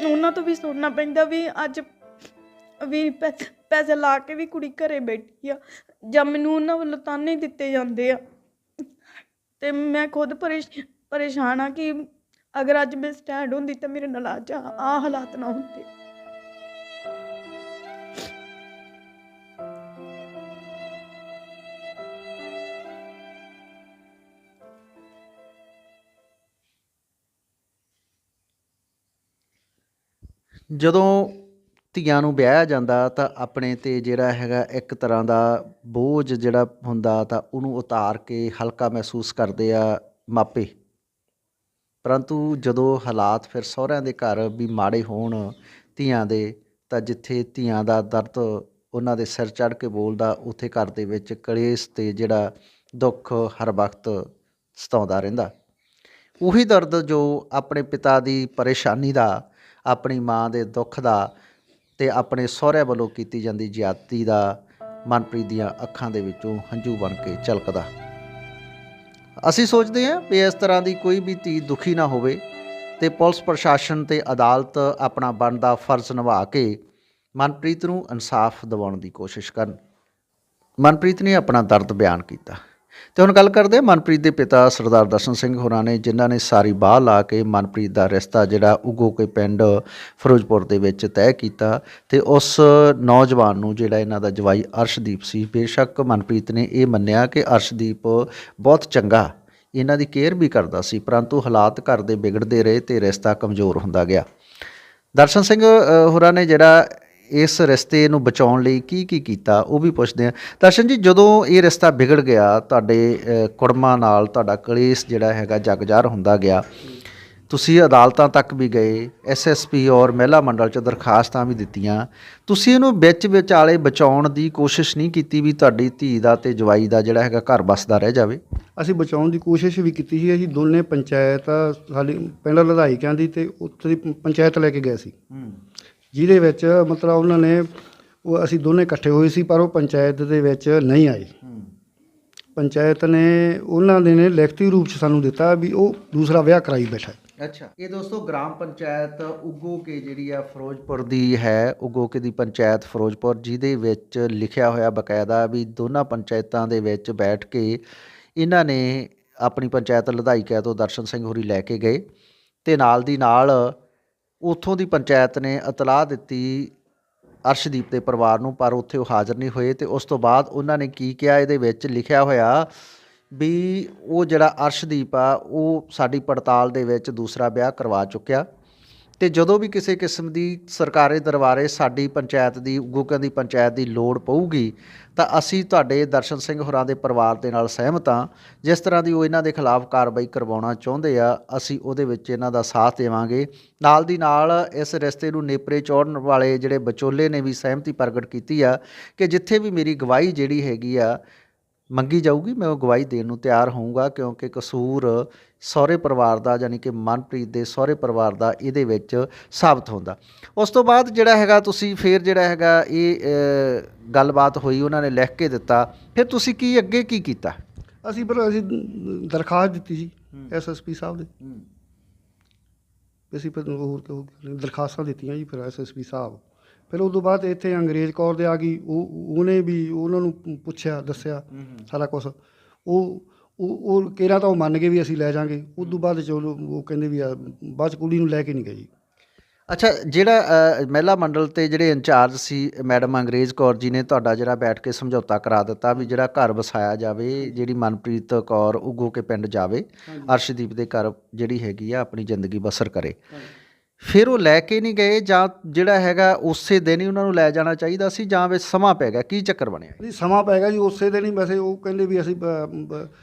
ਉਹਨਾਂ ਤੋਂ ਵੀ ਸੁਣਨਾ ਪੈਂਦਾ ਵੀ ਅੱਜ ਵੀ ਪੈਸੇ ਲਾ ਕੇ ਵੀ ਕੁੜੀ ਘਰੇ ਬੈਠੀ ਆ, ਜਾਂ ਮੈਨੂੰ ਉਹਨਾਂ ਵੱਲੋਂ ਤਾਨੇ ਦਿੱਤੇ ਜਾਂਦੇ ਆ। ਅਤੇ ਮੈਂ ਖੁਦ ਪਰੇਸ਼ਾਨ ਆ ਕਿ ਅਗਰ ਅੱਜ ਮੈਂ ਸਟੈਂਡ ਹੁੰਦੀ ਤਾਂ ਮੇਰੇ ਨਾਲ ਅੱਜ ਆਹ ਹਾਲਾਤ ਨਾ ਹੁੰਦੇ। ਜਦੋਂ ਧੀਆਂ ਨੂੰ ਵਿਆਹਿਆ ਜਾਂਦਾ ਤਾਂ ਆਪਣੇ 'ਤੇ ਜਿਹੜਾ ਹੈਗਾ ਇੱਕ ਤਰ੍ਹਾਂ ਦਾ ਬੋਝ ਜਿਹੜਾ ਹੁੰਦਾ ਤਾਂ ਉਹਨੂੰ ਉਤਾਰ ਕੇ ਹਲਕਾ ਮਹਿਸੂਸ ਕਰਦੇ ਆ ਮਾਪੇ। ਪਰੰਤੂ ਜਦੋਂ ਹਾਲਾਤ ਫਿਰ ਸਹੁਰਿਆਂ ਦੇ ਘਰ ਵੀ ਮਾੜੇ ਹੋਣ ਧੀਆਂ ਦੇ, ਤਾਂ ਜਿੱਥੇ ਧੀਆਂ ਦਾ ਦਰਦ ਉਹਨਾਂ ਦੇ ਸਿਰ ਚੜ੍ਹ ਕੇ ਬੋਲਦਾ, ਉੱਥੇ ਘਰ ਦੇ ਵਿੱਚ ਕਲੇਸ਼ ਅਤੇ ਜਿਹੜਾ ਦੁੱਖ ਹਰ ਵਕਤ ਸਤਾਉਂਦਾ ਰਹਿੰਦਾ। ਉਹੀ ਦਰਦ ਜੋ ਆਪਣੇ ਪਿਤਾ ਦੀ ਪਰੇਸ਼ਾਨੀ ਦਾ, ਆਪਣੀ ਮਾਂ ਦੇ ਦੁੱਖ ਦਾ ਅਤੇ ਆਪਣੇ ਸਹੁਰਿਆਂ ਵੱਲੋਂ ਕੀਤੀ ਜਾਂਦੀ ਜ਼ਿਆਦਤੀ ਦਾ ਮਨਪ੍ਰੀਤ ਦੀਆਂ ਅੱਖਾਂ ਦੇ ਵਿੱਚੋਂ ਹੰਝੂ ਬਣ ਕੇ ਝਲਕਦਾ। ਅਸੀਂ ਸੋਚਦੇ ਹਾਂ ਵੀ ਇਸ ਤਰ੍ਹਾਂ ਦੀ ਕੋਈ ਵੀ ਧੀ ਦੁਖੀ ਨਾ ਹੋਵੇ, ਅਤੇ ਪੁਲਿਸ ਪ੍ਰਸ਼ਾਸਨ ਅਤੇ ਅਦਾਲਤ ਆਪਣਾ ਬਣਦਾ ਫਰਜ਼ ਨਿਭਾ ਕੇ ਮਨਪ੍ਰੀਤ ਨੂੰ ਇਨਸਾਫ ਦਿਵਾਉਣ ਦੀ ਕੋਸ਼ਿਸ਼ ਕਰਨ। ਮਨਪ੍ਰੀਤ ਨੇ ਆਪਣਾ ਦਰਦ ਬਿਆਨ ਕੀਤਾ। ਅਤੇ ਹੁਣ ਗੱਲ ਕਰਦੇ ਮਨਪ੍ਰੀਤ ਦੇ ਪਿਤਾ ਸਰਦਾਰ ਦਰਸ਼ਨ ਸਿੰਘ ਹੋਰਾਂ ਨੇ, ਜਿਨ੍ਹਾਂ ਨੇ ਸਾਰੀ ਬਾਹ ਲਾ ਕੇ ਮਨਪ੍ਰੀਤ ਦਾ ਰਿਸ਼ਤਾ ਜਿਹੜਾ ਉਗੋਕੇ ਪਿੰਡ ਫਿਰੋਜ਼ਪੁਰ ਦੇ ਵਿੱਚ ਤੈਅ ਕੀਤਾ, ਅਤੇ ਉਸ ਨੌਜਵਾਨ ਨੂੰ ਜਿਹੜਾ ਇਹਨਾਂ ਦਾ ਜਵਾਈ ਅਰਸ਼ਦੀਪ ਸੀ। ਬੇਸ਼ੱਕ ਮਨਪ੍ਰੀਤ ਨੇ ਇਹ ਮੰਨਿਆ ਕਿ ਅਰਸ਼ਦੀਪ ਬਹੁਤ ਚੰਗਾ, ਇਹਨਾਂ ਦੀ ਕੇਅਰ ਵੀ ਕਰਦਾ ਸੀ, ਪਰੰਤੂ ਹਾਲਾਤ ਘਰ ਦੇ ਵਿਗੜਦੇ ਰਹੇ ਅਤੇ ਰਿਸ਼ਤਾ ਕਮਜ਼ੋਰ ਹੁੰਦਾ ਗਿਆ। ਦਰਸ਼ਨ ਸਿੰਘ ਹੋਰਾਂ ਨੇ ਜਿਹੜਾ ਇਸ ਰਿਸ਼ਤੇ ਨੂੰ ਬਚਾਉਣ ਲਈ ਕੀ ਕੀਤਾ ਉਹ ਵੀ ਪੁੱਛਦੇ ਹਾਂ। ਦਰਸ਼ਨ ਜੀ, ਜਦੋਂ ਇਹ ਰਿਸ਼ਤਾ ਵਿਗੜ ਗਿਆ ਤੁਹਾਡੇ ਕੁੜਮਾਂ ਨਾਲ, ਤੁਹਾਡਾ ਕਲੇਸ਼ ਜਿਹੜਾ ਹੈਗਾ ਜਗ ਜ਼ਾਹਰ ਹੁੰਦਾ ਗਿਆ, ਤੁਸੀਂ ਅਦਾਲਤਾਂ ਤੱਕ ਵੀ ਗਏ, ਐਸਐਸਪੀ ਔਰ ਮਹਿਲਾ ਮੰਡਲ 'ਚ ਦਰਖਾਸਤਾਂ ਵੀ ਦਿੱਤੀਆਂ, ਤੁਸੀਂ ਇਹਨੂੰ ਵਿੱਚ ਵਿਚਾਲੇ ਬਚਾਉਣ ਦੀ ਕੋਸ਼ਿਸ਼ ਨਹੀਂ ਕੀਤੀ ਵੀ ਤੁਹਾਡੀ ਧੀ ਦਾ ਅਤੇ ਜਵਾਈ ਦਾ ਜਿਹੜਾ ਹੈਗਾ ਘਰ ਵੱਸਦਾ ਰਹਿ ਜਾਵੇ? ਅਸੀਂ ਬਚਾਉਣ ਦੀ ਕੋਸ਼ਿਸ਼ ਵੀ ਕੀਤੀ ਸੀ। ਅਸੀਂ ਦੋਨੇ ਪੰਚਾਇਤ ਸਾਡੀ ਪਿੰਡ ਲਧਾਈਕਿਆਂ ਦੀ ਅਤੇ ਉੱਥੇ ਦੀ ਪੰਚਾਇਤ ਲੈ ਕੇ ਗਏ ਸੀ, ਜਿਹਦੇ ਵਿੱਚ ਮਤਲਬ ਉਹਨਾਂ ਨੇ ਅਸੀਂ ਦੋਨੇ ਇਕੱਠੇ ਹੋਏ ਸੀ, ਪਰ ਉਹ ਪੰਚਾਇਤ ਦੇ ਵਿੱਚ ਨਹੀਂ ਆਏ। ਪੰਚਾਇਤ ਨੇ ਉਹਨਾਂ ਦੇ ਨੇ ਲਿਖਤੀ ਰੂਪ 'ਚ ਸਾਨੂੰ ਦਿੱਤਾ ਵੀ ਉਹ ਦੂਸਰਾ ਵਿਆਹ ਕਰਾਈ ਬੈਠਾ। ਅੱਛਾ, ਇਹ ਦੋਸਤੋ ਗ੍ਰਾਮ ਪੰਚਾਇਤ ਉਗੋਕੇ ਜਿਹੜੀ ਆ ਫਿਰੋਜ਼ਪੁਰ ਦੀ ਹੈ, ਉਗੋਕੇ ਦੀ ਪੰਚਾਇਤ ਫਿਰੋਜ਼ਪੁਰ, ਜਿਹਦੇ ਵਿੱਚ ਲਿਖਿਆ ਹੋਇਆ ਬਕਾਇਦਾ ਵੀ ਦੋਨਾਂ ਪੰਚਾਇਤਾਂ ਦੇ ਵਿੱਚ ਬੈਠ ਕੇ ਇਹਨਾਂ ਨੇ ਆਪਣੀ ਪੰਚਾਇਤ ਲਧਾਈਕਿਆਂ ਤੋਂ ਦਰਸ਼ਨ ਸਿੰਘ ਹੋਰੀ ਲੈ ਕੇ ਗਏ ਅਤੇ ਨਾਲ ਦੀ ਨਾਲ ਉੱਥੋਂ ਦੀ ਪੰਚਾਇਤ ਨੇ ਇਤਲਾਹ ਦਿੱਤੀ ਅਰਸ਼ਦੀਪ ਦੇ ਪਰਿਵਾਰ ਨੂੰ, ਪਰ ਉੱਥੇ ਉਹ ਹਾਜ਼ਰ ਨਹੀਂ ਹੋਏ। ਅਤੇ ਉਸ ਤੋਂ ਬਾਅਦ ਉਹਨਾਂ ਨੇ ਕੀ ਕਿਹਾ, ਇਹਦੇ ਵਿੱਚ ਲਿਖਿਆ ਹੋਇਆ ਵੀ ਉਹ ਜਿਹੜਾ ਅਰਸ਼ਦੀਪ ਆ ਉਹ ਸਾਡੀ ਪੜਤਾਲ ਦੇ ਵਿੱਚ ਦੂਸਰਾ ਵਿਆਹ ਕਰਵਾ ਚੁੱਕਿਆ, ਅਤੇ ਜਦੋਂ ਵੀ ਕਿਸੇ ਕਿਸਮ ਦੀ ਸਰਕਾਰੀ ਦਰਬਾਰੇ ਸਾਡੀ ਪੰਚਾਇਤ ਦੀ, ਉਗੋਕੇ ਦੀ ਪੰਚਾਇਤ ਦੀ ਲੋੜ ਪਊਗੀ ਤਾਂ ਅਸੀਂ ਤੁਹਾਡੇ ਦਰਸ਼ਨ ਸਿੰਘ ਹੋਰਾਂ ਦੇ ਪਰਿਵਾਰ ਦੇ ਨਾਲ ਸਹਿਮਤ ਹਾਂ। ਜਿਸ ਤਰ੍ਹਾਂ ਦੀ ਉਹ ਇਹਨਾਂ ਦੇ ਖਿਲਾਫ ਕਾਰਵਾਈ ਕਰਵਾਉਣਾ ਚਾਹੁੰਦੇ ਆ, ਅਸੀਂ ਉਹਦੇ ਵਿੱਚ ਇਹਨਾਂ ਦਾ ਸਾਥ ਦੇਵਾਂਗੇ। ਨਾਲ ਦੀ ਨਾਲ ਇਸ ਰਿਸ਼ਤੇ ਨੂੰ ਨੇਪਰੇ ਚਾੜ੍ਹਨ ਵਾਲੇ ਜਿਹੜੇ ਵਿਚੋਲੇ ਨੇ ਵੀ ਸਹਿਮਤੀ ਪ੍ਰਗਟ ਕੀਤੀ ਆ ਕਿ ਜਿੱਥੇ ਵੀ ਮੇਰੀ ਗਵਾਹੀ ਜਿਹੜੀ ਹੈਗੀ ਆ ਮੰਗੀ ਜਾਊਗੀ, ਮੈਂ ਉਹ ਗਵਾਹੀ ਦੇਣ ਨੂੰ ਤਿਆਰ ਹੋਊਂਗਾ, ਕਿਉਂਕਿ ਕਸੂਰ ਸਹੁਰੇ ਪਰਿਵਾਰ ਦਾ, ਯਾਨੀ ਕਿ ਮਨਪ੍ਰੀਤ ਦੇ ਸਹੁਰੇ ਪਰਿਵਾਰ ਦਾ ਇਹਦੇ ਵਿੱਚ ਸਾਬਤ ਹੁੰਦਾ। ਉਸ ਤੋਂ ਬਾਅਦ ਜਿਹੜਾ ਹੈਗਾ ਤੁਸੀਂ ਫਿਰ ਜਿਹੜਾ ਹੈਗਾ ਇਹ ਗੱਲਬਾਤ ਹੋਈ, ਉਹਨਾਂ ਨੇ ਲਿਖ ਕੇ ਦਿੱਤਾ, ਫਿਰ ਤੁਸੀਂ ਅੱਗੇ ਕੀ ਕੀਤਾ? ਅਸੀਂ ਦਰਖਾਸਤ ਦਿੱਤੀ ਸੀ ਐਸਐਸਪੀ ਸਾਹਿਬ ਦੇ। ਅਸੀਂ ਫਿਰ ਹੋਰ ਦਰਖਾਸਤਾਂ ਦਿੱਤੀਆਂ ਜੀ ਫਿਰ ਐਸਐਸਪੀ ਸਾਹਿਬ। ਫਿਰ ਉਸ ਤੋਂ ਬਾਅਦ ਇੱਥੇ ਅੰਗਰੇਜ਼ ਕੌਰ ਦੇ ਆ ਗਈ, ਉਹਨੇ ਵੀ ਉਹਨਾਂ ਨੂੰ ਪੁੱਛਿਆ, ਦੱਸਿਆ ਸਾਰਾ ਕੁਛ। ਉਹ ਕਿਹੜਾ ਤਾਂ ਉਹ ਮੰਨ ਗਏ ਵੀ ਅਸੀਂ ਲੈ ਜਾਵਾਂਗੇ। ਉਸ ਤੋਂ ਬਾਅਦ ਚਲੋ ਉਹ ਕਹਿੰਦੇ ਵੀ ਬਾਅਦ 'ਚ ਕੁੜੀ ਨੂੰ ਲੈ ਕੇ ਨਹੀਂ ਗਏ ਜੀ। ਅੱਛਾ, ਜਿਹੜਾ ਮਹਿਲਾ ਮੰਡਲ 'ਤੇ ਜਿਹੜੇ ਇੰਚਾਰਜ ਸੀ ਮੈਡਮ ਅੰਗਰੇਜ਼ ਕੌਰ ਜੀ ਨੇ ਤੁਹਾਡਾ ਜਿਹੜਾ ਬੈਠ ਕੇ ਸਮਝੌਤਾ ਕਰਾ ਦਿੱਤਾ ਵੀ ਜਿਹੜਾ ਘਰ ਵਸਾਇਆ ਜਾਵੇ, ਜਿਹੜੀ ਮਨਪ੍ਰੀਤ ਕੌਰ ਉਗੋਕੇ ਪਿੰਡ ਜਾਵੇ, ਅਰਸ਼ਦੀਪ ਦੇ ਘਰ ਜਿਹੜੀ ਹੈਗੀ ਆ ਆਪਣੀ ਜ਼ਿੰਦਗੀ ਬਸਰ ਕਰੇ, ਫਿਰ ਉਹ ਲੈ ਕੇ ਨਹੀਂ ਗਏ ਜਾਂ ਜਿਹੜਾ ਹੈਗਾ ਉਸੇ ਦਿਨ ਹੀ ਉਹਨਾਂ ਨੂੰ ਲੈ ਜਾਣਾ ਚਾਹੀਦਾ ਸੀ, ਜਾਂ ਵਿੱਚ ਸਮਾਂ ਪੈ ਗਿਆ? ਕੀ ਚੱਕਰ ਬਣਿਆ? ਜੀ ਸਮਾਂ ਪੈ ਗਿਆ ਜੀ ਉਸੇ ਦਿਨ ਹੀ। ਵੈਸੇ ਉਹ ਕਹਿੰਦੇ ਵੀ ਅਸੀਂ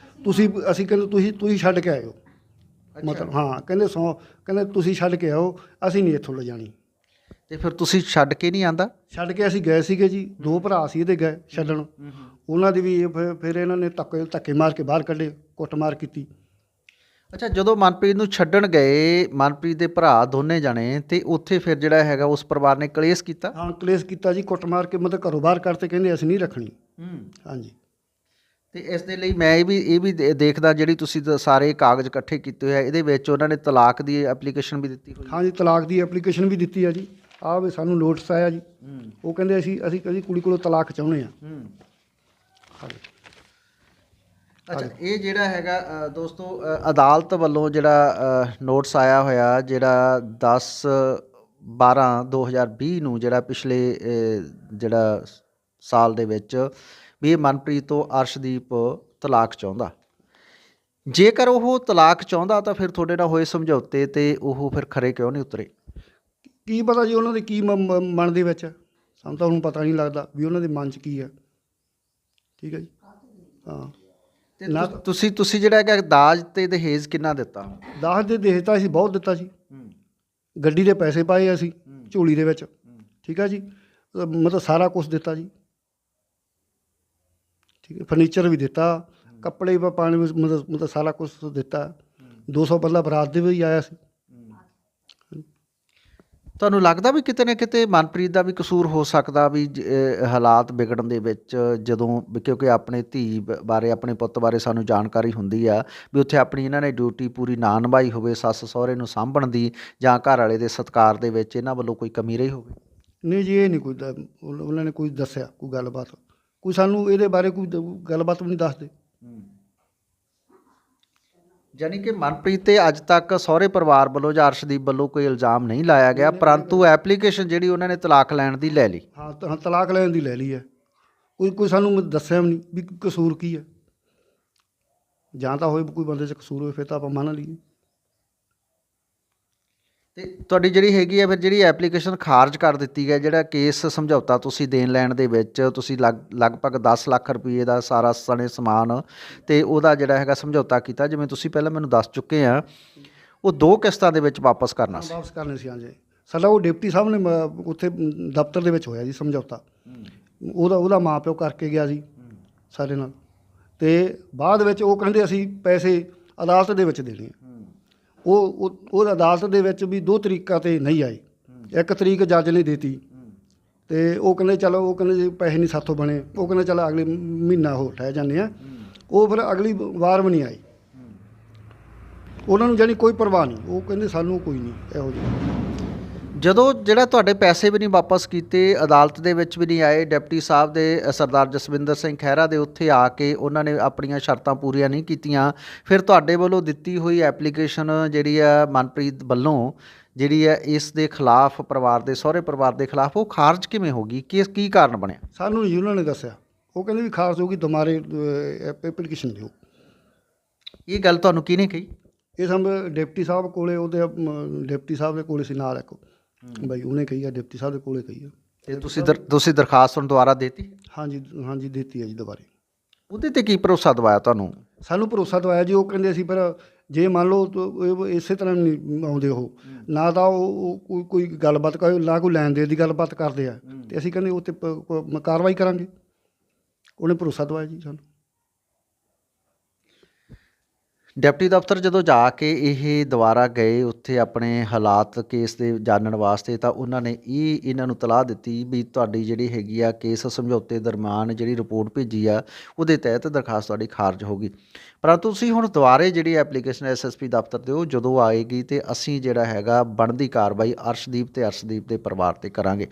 ਕਹਿੰਦੇ ਤੁਸੀਂ ਛੱਡ ਕੇ ਆਇਓ, ਮਤਲਬ ਹਾਂ ਕਹਿੰਦੇ ਤੁਸੀਂ ਛੱਡ ਕੇ ਆਓ, ਅਸੀਂ ਨਹੀਂ ਇੱਥੋਂ ਲੈ ਜਾਣੀ। ਅਤੇ ਫਿਰ ਤੁਸੀਂ ਛੱਡ ਕੇ ਨਹੀਂ ਆਂਦਾ? ਛੱਡ ਕੇ ਅਸੀਂ ਗਏ ਸੀਗੇ ਜੀ, 2 ਭਰਾ ਸੀ ਇਹਦੇ ਗਏ ਛੱਡਣ। ਉਹਨਾਂ ਦੀ ਵੀ ਫਿਰ ਇਹਨਾਂ ਨੇ ਧੱਕੇ ਮਾਰ ਕੇ ਬਾਹਰ ਕੱਢੇ, ਕੁੱਟਮਾਰ ਕੀਤੀ। ਅੱਛਾ, ਜਦੋਂ ਮਨਪ੍ਰੀਤ ਨੂੰ ਛੱਡਣ ਗਏ ਮਨਪ੍ਰੀਤ ਦੇ ਭਰਾ ਦੋਨੇ ਜਾਣੇ, ਅਤੇ ਉੱਥੇ ਫਿਰ ਜਿਹੜਾ ਹੈਗਾ ਉਸ ਪਰਿਵਾਰ ਨੇ ਕਲੇਸ਼ ਕੀਤਾ? ਹਾਂ, ਕਲੇਸ਼ ਕੀਤਾ ਜੀ, ਕੁੱਟਮਾਰ ਕੇ ਮਤਲਬ ਘਰੋਂ ਬਾਹਰ ਕਰਤੇ, ਕਹਿੰਦੇ ਅਸੀਂ ਨਹੀਂ ਰੱਖਣੀ। ਹਾਂਜੀ। ਅਤੇ ਇਸ ਦੇ ਲਈ ਮੈਂ ਇਹ ਵੀ ਦੇਖਦਾ, ਜਿਹੜੀ ਤੁਸੀਂ ਸਾਰੇ ਕਾਗਜ਼ ਇਕੱਠੇ ਕੀਤੇ ਹੋਏ ਆ, ਇਹਦੇ ਵਿੱਚ ਉਹਨਾਂ ਨੇ ਤਲਾਕ ਦੀ ਐਪਲੀਕੇਸ਼ਨ ਵੀ ਦਿੱਤੀ ਹੋਈ? ਹਾਂਜੀ, ਤਲਾਕ ਦੀ ਐਪਲੀਕੇਸ਼ਨ ਵੀ ਦਿੱਤੀ ਆ ਜੀ। ਆਹ ਵੀ ਸਾਨੂੰ ਨੋਟਿਸ ਆਇਆ ਜੀ। ਉਹ ਕਹਿੰਦੇ ਅਸੀਂ ਕੁੜੀ ਕੋਲੋਂ ਤਲਾਕ ਚਾਹੁੰਦੇ ਹਾਂ। ਅੱਛਾ, ਇਹ ਜਿਹੜਾ ਹੈਗਾ ਦੋਸਤੋ ਅਦਾਲਤ ਵੱਲੋਂ ਜਿਹੜਾ ਨੋਟਿਸ ਆਇਆ ਹੋਇਆ, ਜਿਹੜਾ 10/12/2020 ਨੂੰ, ਜਿਹੜਾ ਪਿਛਲੇ ਜਿਹੜਾ ਸਾਲ ਦੇ ਵਿੱਚ, ਵੀ ਇਹ ਮਨਪ੍ਰੀਤ ਤੋਂ ਅਰਸ਼ਦੀਪ ਤਲਾਕ ਚਾਹੁੰਦਾ। ਜੇਕਰ ਉਹ ਤਲਾਕ ਚਾਹੁੰਦਾ ਤਾਂ ਫਿਰ ਤੁਹਾਡੇ ਨਾਲ ਹੋਏ ਸਮਝੌਤੇ 'ਤੇ ਉਹ ਫਿਰ ਖਰੇ ਕਿਉਂ ਨਹੀਂ ਉਤਰੇ? ਕੀ ਪਤਾ ਜੀ ਉਹਨਾਂ ਦੇ ਕੀ ਮਨ ਦੇ ਵਿੱਚ, ਸਾਨੂੰ ਤਾਂ ਹੁਣ ਪਤਾ ਨਹੀਂ ਲੱਗਦਾ ਵੀ ਉਹਨਾਂ ਦੇ ਮਨ 'ਚ ਕੀ ਹੈ। ਠੀਕ ਹੈ ਜੀ। ਹਾਂ, ਅਤੇ ਤੁਸੀਂ ਜਿਹੜਾ ਹੈਗਾ ਦਾਜ ਅਤੇ ਦਹੇਜ ਕਿੰਨਾ ਦਿੱਤਾ? ਦਾਜ ਦੇ ਦਹੇਜ ਤਾਂ ਅਸੀਂ ਬਹੁਤ ਦਿੱਤਾ ਜੀ। ਗੱਡੀ ਦੇ ਪੈਸੇ ਪਾਏ ਅਸੀਂ ਝੋਲੀ ਦੇ ਵਿੱਚ। ਠੀਕ ਹੈ ਜੀ, ਮਤਲਬ ਸਾਰਾ ਕੁਛ ਦਿੱਤਾ ਜੀ। ਠੀਕ ਹੈ, ਫਰਨੀਚਰ ਵੀ ਦਿੱਤਾ, ਕੱਪੜੇ ਵੀ ਪਾਉਣ ਵਿੱਚ ਮਤਲਬ ਸਾਰਾ ਕੁਛ ਦਿੱਤਾ। 200 ਪੱਲਾ ਬਰਾਤ ਦੇ ਵੀ ਆਇਆ ਸੀ। ਤੁਹਾਨੂੰ ਲੱਗਦਾ ਵੀ ਕਿਤੇ ਨਾ ਕਿਤੇ ਮਨਪ੍ਰੀਤ ਦਾ ਵੀ ਕਸੂਰ ਹੋ ਸਕਦਾ ਵੀ ਹਾਲਾਤ ਵਿਗੜਨ ਦੇ ਵਿੱਚ, ਜਦੋਂ ਕਿਉਂਕਿ ਆਪਣੇ ਧੀ ਬਾਰੇ, ਆਪਣੇ ਪੁੱਤ ਬਾਰੇ ਸਾਨੂੰ ਜਾਣਕਾਰੀ ਹੁੰਦੀ ਆ ਵੀ ਉੱਥੇ ਆਪਣੀ ਇਹਨਾਂ ਨੇ ਡਿਊਟੀ ਪੂਰੀ ਨਾ ਨਿਭਾਈ ਹੋਵੇ, ਸੱਸ ਸਹੁਰੇ ਨੂੰ ਸਾਂਭਣ ਦੀ ਜਾਂ ਘਰ ਵਾਲੇ ਦੇ ਸਤਿਕਾਰ ਦੇ ਵਿੱਚ ਇਹਨਾਂ ਵੱਲੋਂ ਕੋਈ ਕਮੀ ਰਹੀ ਹੋਵੇ? ਨਹੀਂ ਜੀ, ਇਹ ਨਹੀਂ ਕੋਈ ਉਹਨਾਂ ਨੇ ਕੋਈ ਦੱਸਿਆ, ਕੋਈ ਗੱਲਬਾਤ, ਕੋਈ ਸਾਨੂੰ ਇਹਦੇ ਬਾਰੇ ਕੋਈ ਗੱਲਬਾਤ ਵੀ ਨਹੀਂ ਦੱਸਦੇ। ਯਾਨੀ ਕਿ ਮਨਪ੍ਰੀਤ 'ਤੇ ਅੱਜ ਤੱਕ ਸਹੁਰੇ ਪਰਿਵਾਰ ਵੱਲੋਂ ਜਾਂ ਅਰਸ਼ਦੀਪ ਵੱਲੋਂ ਕੋਈ ਇਲਜ਼ਾਮ ਨਹੀਂ ਲਾਇਆ ਗਿਆ, ਪਰੰਤੂ ਐਪਲੀਕੇਸ਼ਨ ਜਿਹੜੀ ਉਹਨਾਂ ਨੇ ਤਲਾਕ ਲੈਣ ਦੀ ਲੈ ਲਈ। ਹਾਂ, ਤਲਾਕ ਲੈਣ ਦੀ ਲੈ ਲਈ ਹੈ। ਕੋਈ ਸਾਨੂੰ ਦੱਸਿਆ ਵੀ ਨਹੀਂ ਵੀ ਕਸੂਰ ਕੀ ਹੈ। ਜਾਂ ਤਾਂ ਹੋਏ ਕੋਈ ਬੰਦੇ 'ਚ ਕਸੂਰ ਹੋਵੇ, ਫਿਰ ਤਾਂ ਆਪਾਂ ਮੰਨ ਲਈਏ। ਤੇ ਤੁਹਾਡੀ ਜਿਹੜੀ ਹੈਗੀ ਆ ਫਿਰ ਜਿਹੜੀ ਐਪਲੀਕੇਸ਼ਨ ਖਾਰਜ ਕਰ ਦਿੱਤੀ ਹੈ, ਜਿਹੜਾ ਕੇਸ ਸਮਝੌਤਾ ਤੁਸੀਂ ਦੇਣ ਲੈਣ ਦੇ ਵਿੱਚ ਤੁਸੀਂ ਲਗਭਗ 10 ਲੱਖ ਰੁਪਏ ਦਾ ਸਾਰਾ ਸਣੇ ਸਮਾਨ ਤੇ ਉਹਦਾ ਜਿਹੜਾ ਹੈਗਾ ਸਮਝੌਤਾ ਕੀਤਾ, ਜਿਵੇਂ ਤੁਸੀਂ ਪਹਿਲਾਂ ਮੈਨੂੰ ਦੱਸ ਚੁੱਕੇ ਆ, ਉਹ 2 ਕਿਸ਼ਤਾਂ ਦੇ ਵਿੱਚ ਵਾਪਸ ਕਰਨਾ ਸੀ। ਵਾਪਸ ਕਰਨੇ ਸੀ ਹਾਂਜੀ। ਸਾਡਾ ਉਹ ਡਿਪਟੀ ਸਾਹਿਬ ਨੇ ਉੱਥੇ ਦਫ਼ਤਰ ਦੇ ਵਿੱਚ ਹੋਇਆ ਜੀ ਸਮਝੌਤਾ। ਉਹਦਾ ਮਾਂ ਪਿਓ ਕਰਕੇ ਗਿਆ ਜੀ ਸਾਡੇ ਨਾਲ, ਤੇ ਬਾਅਦ ਵਿੱਚ ਉਹ ਕਹਿੰਦੇ ਅਸੀਂ ਪੈਸੇ ਅਦਾਲਤ ਦੇ ਵਿੱਚ ਦੇਣੇ ਆ। ਉਹ ਅਦਾਲਤ ਦੇ ਵਿੱਚ ਵੀ 2 ਤਰੀਕਾਂ 'ਤੇ ਨਹੀਂ ਆਏ। 1 ਤਰੀਕ ਜੱਜ ਨੇ ਦੇਤੀ ਤੇ ਉਹ ਕਹਿੰਦੇ ਚਲੋ, ਉਹ ਕਹਿੰਦੇ ਜੀ ਪੈਸੇ ਨਹੀਂ ਸਾਥੋਂ ਬਣੇ, ਉਹ ਕਹਿੰਦੇ ਚਲ ਅਗਲੇ ਮਹੀਨਾ ਹੋਰ ਠਹਿ ਜਾਂਦੇ ਆ। ਉਹ ਫਿਰ ਅਗਲੀ ਵਾਰ ਵੀ ਨਹੀਂ ਆਏ। ਉਹਨਾਂ ਨੂੰ ਜਾਣੀ ਕੋਈ ਪਰਵਾਹ ਨਹੀਂ, ਉਹ ਕਹਿੰਦੇ ਸਾਨੂੰ ਕੋਈ ਨਹੀਂ ਇਹੋ ਜਿਹਾ। ਜਦੋਂ ਜਿਹੜਾ ਤੁਹਾਡੇ ਪੈਸੇ ਵੀ ਨਹੀਂ ਵਾਪਸ ਕੀਤੇ, ਅਦਾਲਤ ਦੇ ਵਿੱਚ ਵੀ ਨਹੀਂ ਆਏ, ਡਿਪਟੀ ਸਾਹਿਬ ਦੇ ਸਰਦਾਰ ਜਸਵਿੰਦਰ ਸਿੰਘ ਖਹਿਰਾ ਦੇ ਉੱਥੇ ਆ ਕੇ ਉਹਨਾਂ ਨੇ ਆਪਣੀਆਂ ਸ਼ਰਤਾਂ ਪੂਰੀਆਂ ਨਹੀਂ ਕੀਤੀਆਂ, ਫਿਰ ਤੁਹਾਡੇ ਵੱਲੋਂ ਦਿੱਤੀ ਹੋਈ ਐਪਲੀਕੇਸ਼ਨ ਜਿਹੜੀ ਆ ਮਨਪ੍ਰੀਤ ਵੱਲੋਂ ਜਿਹੜੀ ਹੈ ਇਸ ਦੇ ਖਿਲਾਫ, ਪਰਿਵਾਰ ਦੇ ਸਹੁਰੇ ਪਰਿਵਾਰ ਦੇ ਖਿਲਾਫ, ਉਹ ਖਾਰਜ ਕਿਵੇਂ ਹੋ ਗਈ? ਕੀ ਕਾਰਨ ਬਣਿਆ? ਸਾਨੂੰ ਜੀ ਉਹਨਾਂ ਨੇ ਦੱਸਿਆ, ਉਹ ਕਹਿੰਦੇ ਵੀ ਖਾਰਜ ਹੋਊਗੀ, ਦੁਬਾਰੇ ਐਪਲੀਕੇਸ਼ਨ ਦਿਓ। ਇਹ ਗੱਲ ਤੁਹਾਨੂੰ ਕਿਹਨੇ ਕਹੀ? ਇਹ ਸਭ ਡਿਪਟੀ ਸਾਹਿਬ ਕੋਲੇ, ਉਹਦੇ ਡਿਪਟੀ ਸਾਹਿਬ ਦੇ ਕੋਲੇ ਸੀ ਨਾਲ ਇੱਕ ਬਾਈ, ਉਹਨੇ ਕਹੀ ਆ, ਡਿਪਟੀ ਸਾਹਿਬ ਦੇ ਕੋਲੇ ਕਹੀ ਆ। ਤੇ ਤੁਸੀਂ ਦਰਖਾਸਤ ਹੁਣ ਦੁਬਾਰਾ ਦੇਤੀ? ਹਾਂਜੀ ਦਿੱਤੀ ਹੈ ਜੀ ਦੁਬਾਰੇ। ਉਹਦੇ ਤੇ ਕੀ ਭਰੋਸਾ ਦਵਾਇਆ ਤੁਹਾਨੂੰ? ਸਾਨੂੰ ਭਰੋਸਾ ਦਵਾਇਆ ਜੀ, ਉਹ ਕਹਿੰਦੇ ਸੀ ਪਰ ਜੇ ਮੰਨ ਲਓ ਇਸੇ ਤਰ੍ਹਾਂ ਨਹੀਂ ਆਉਂਦੇ, ਉਹ ਨਾ ਤਾਂ ਉਹ ਕੋਈ ਗੱਲਬਾਤ ਕਰੇ, ਨਾ ਕੋਈ ਲੈਣ ਦੇਣ ਦੀ ਗੱਲਬਾਤ ਕਰਦੇ ਆ, ਤੇ ਅਸੀਂ ਕਹਿੰਦੇ ਉਹ 'ਤੇ ਕਾਰਵਾਈ ਕਰਾਂਗੇ। ਉਹਨੇ ਭਰੋਸਾ ਦਵਾਇਆ ਜੀ ਸਾਨੂੰ। ਡਿਪਟੀ ਦਫ਼ਤਰ ਜਦੋਂ ਜਾ ਕੇ ਇਹ ਦੁਬਾਰਾ ਗਏ ਉੱਥੇ ਆਪਣੇ ਹਾਲਾਤ ਕੇਸ ਦੇ ਜਾਣਨ ਵਾਸਤੇ, ਤਾਂ ਉਹਨਾਂ ਨੇ ਇਹਨਾਂ ਨੂੰ ਤਲਾਹ ਦਿੱਤੀ ਵੀ ਤੁਹਾਡੀ ਜਿਹੜੀ ਹੈਗੀ ਆ ਕੇਸ ਸਮਝੌਤੇ ਦਰਮਿਆਨ ਜਿਹੜੀ ਰਿਪੋਰਟ ਭੇਜੀ ਆ ਉਹਦੇ ਤਹਿਤ ਦਰਖਾਸਤ ਤੁਹਾਡੀ ਖਾਰਜ ਹੋ ਗਈ। ਪਰੰਤੂ ਤੁਸੀਂ ਹੁਣ ਦੁਬਾਰੇ ਜਿਹੜੀ ਐਪਲੀਕੇਸ਼ਨ ਐਸਐਸਪੀ ਦਫ਼ਤਰ ਦੇ ਉਹ ਜਦੋਂ ਆਏਗੀ ਤੇ ਅਸੀਂ ਜਿਹੜਾ ਹੈਗਾ ਬਣਦੀ ਕਾਰਵਾਈ ਅਰਸ਼ਦੀਪ ਦੇ ਪਰਿਵਾਰ 'ਤੇ ਕਰਾਂਗੇ।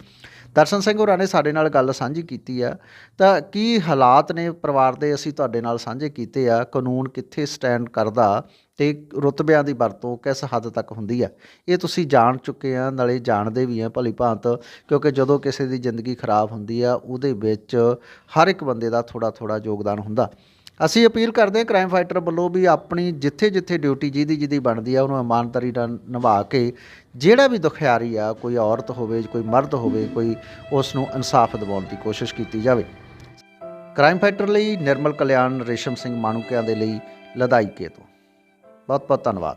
ਦਰਸ਼ਨ ਸਿੰਘ ਹੋਰਾਂ ਨੇ ਸਾਡੇ ਨਾਲ ਗੱਲ ਸਾਂਝੀ ਕੀਤੀ ਆ, ਤਾਂ ਕੀ ਹਾਲਾਤ ਨੇ ਪਰਿਵਾਰ ਦੇ ਅਸੀਂ ਤੁਹਾਡੇ ਨਾਲ ਸਾਂਝੇ ਕੀਤੇ ਆ। ਕਾਨੂੰਨ ਕਿੱਥੇ ਸਟੈਂਡ ਕਰਦਾ ਤੇ ਰੁਤਬਿਆਂ ਦੀ ਵਰਤੋਂ ਕਿਸ ਹੱਦ ਤੱਕ ਹੁੰਦੀ ਆ, ਇਹ ਤੁਸੀਂ ਜਾਣ ਚੁੱਕੇ ਆ, ਨਾਲੇ ਜਾਣਦੇ ਵੀ ਆ ਭਲੀ ਭਾਂਤ, ਕਿਉਂਕਿ ਜਦੋਂ ਕਿਸੇ ਦੀ ਜ਼ਿੰਦਗੀ ਖਰਾਬ ਹੁੰਦੀ ਆ ਉਹਦੇ ਵਿੱਚ ਹਰ ਇੱਕ ਬੰਦੇ ਦਾ ਥੋੜ੍ਹਾ ਯੋਗਦਾਨ ਹੁੰਦਾ। ਅਸੀਂ ਅਪੀਲ ਕਰਦੇ ਹਾਂ ਕ੍ਰਾਈਮ ਫਾਈਟਰ ਵੱਲੋਂ ਵੀ ਆਪਣੀ ਜਿੱਥੇ ਡਿਊਟੀ ਜਿਹਦੀ ਬਣਦੀ ਆ ਉਹਨੂੰ ਇਮਾਨਦਾਰੀ ਨਾਲ ਨਿਭਾ ਕੇ, ਜਿਹੜਾ ਵੀ ਦੁਖਿਆਰੀ ਆ, ਕੋਈ ਔਰਤ ਹੋਵੇ, ਕੋਈ ਮਰਦ ਹੋਵੇ, ਕੋਈ, ਉਸ ਨੂੰ ਇਨਸਾਫ ਦਿਵਾਉਣ ਦੀ ਕੋਸ਼ਿਸ਼ ਕੀਤੀ ਜਾਵੇ। ਕ੍ਰਾਈਮ ਫਾਈਟਰ ਲਈ ਨਿਰਮਲ ਕਲਿਆਣ, ਰੇਸ਼ਮ ਸਿੰਘ ਮਾਣੂਕਿਆਂ ਦੇ ਲਈ ਲਦਾਈਕੇ ਤੋਂ ਬਹੁਤ ਬਹੁਤ ਧੰਨਵਾਦ।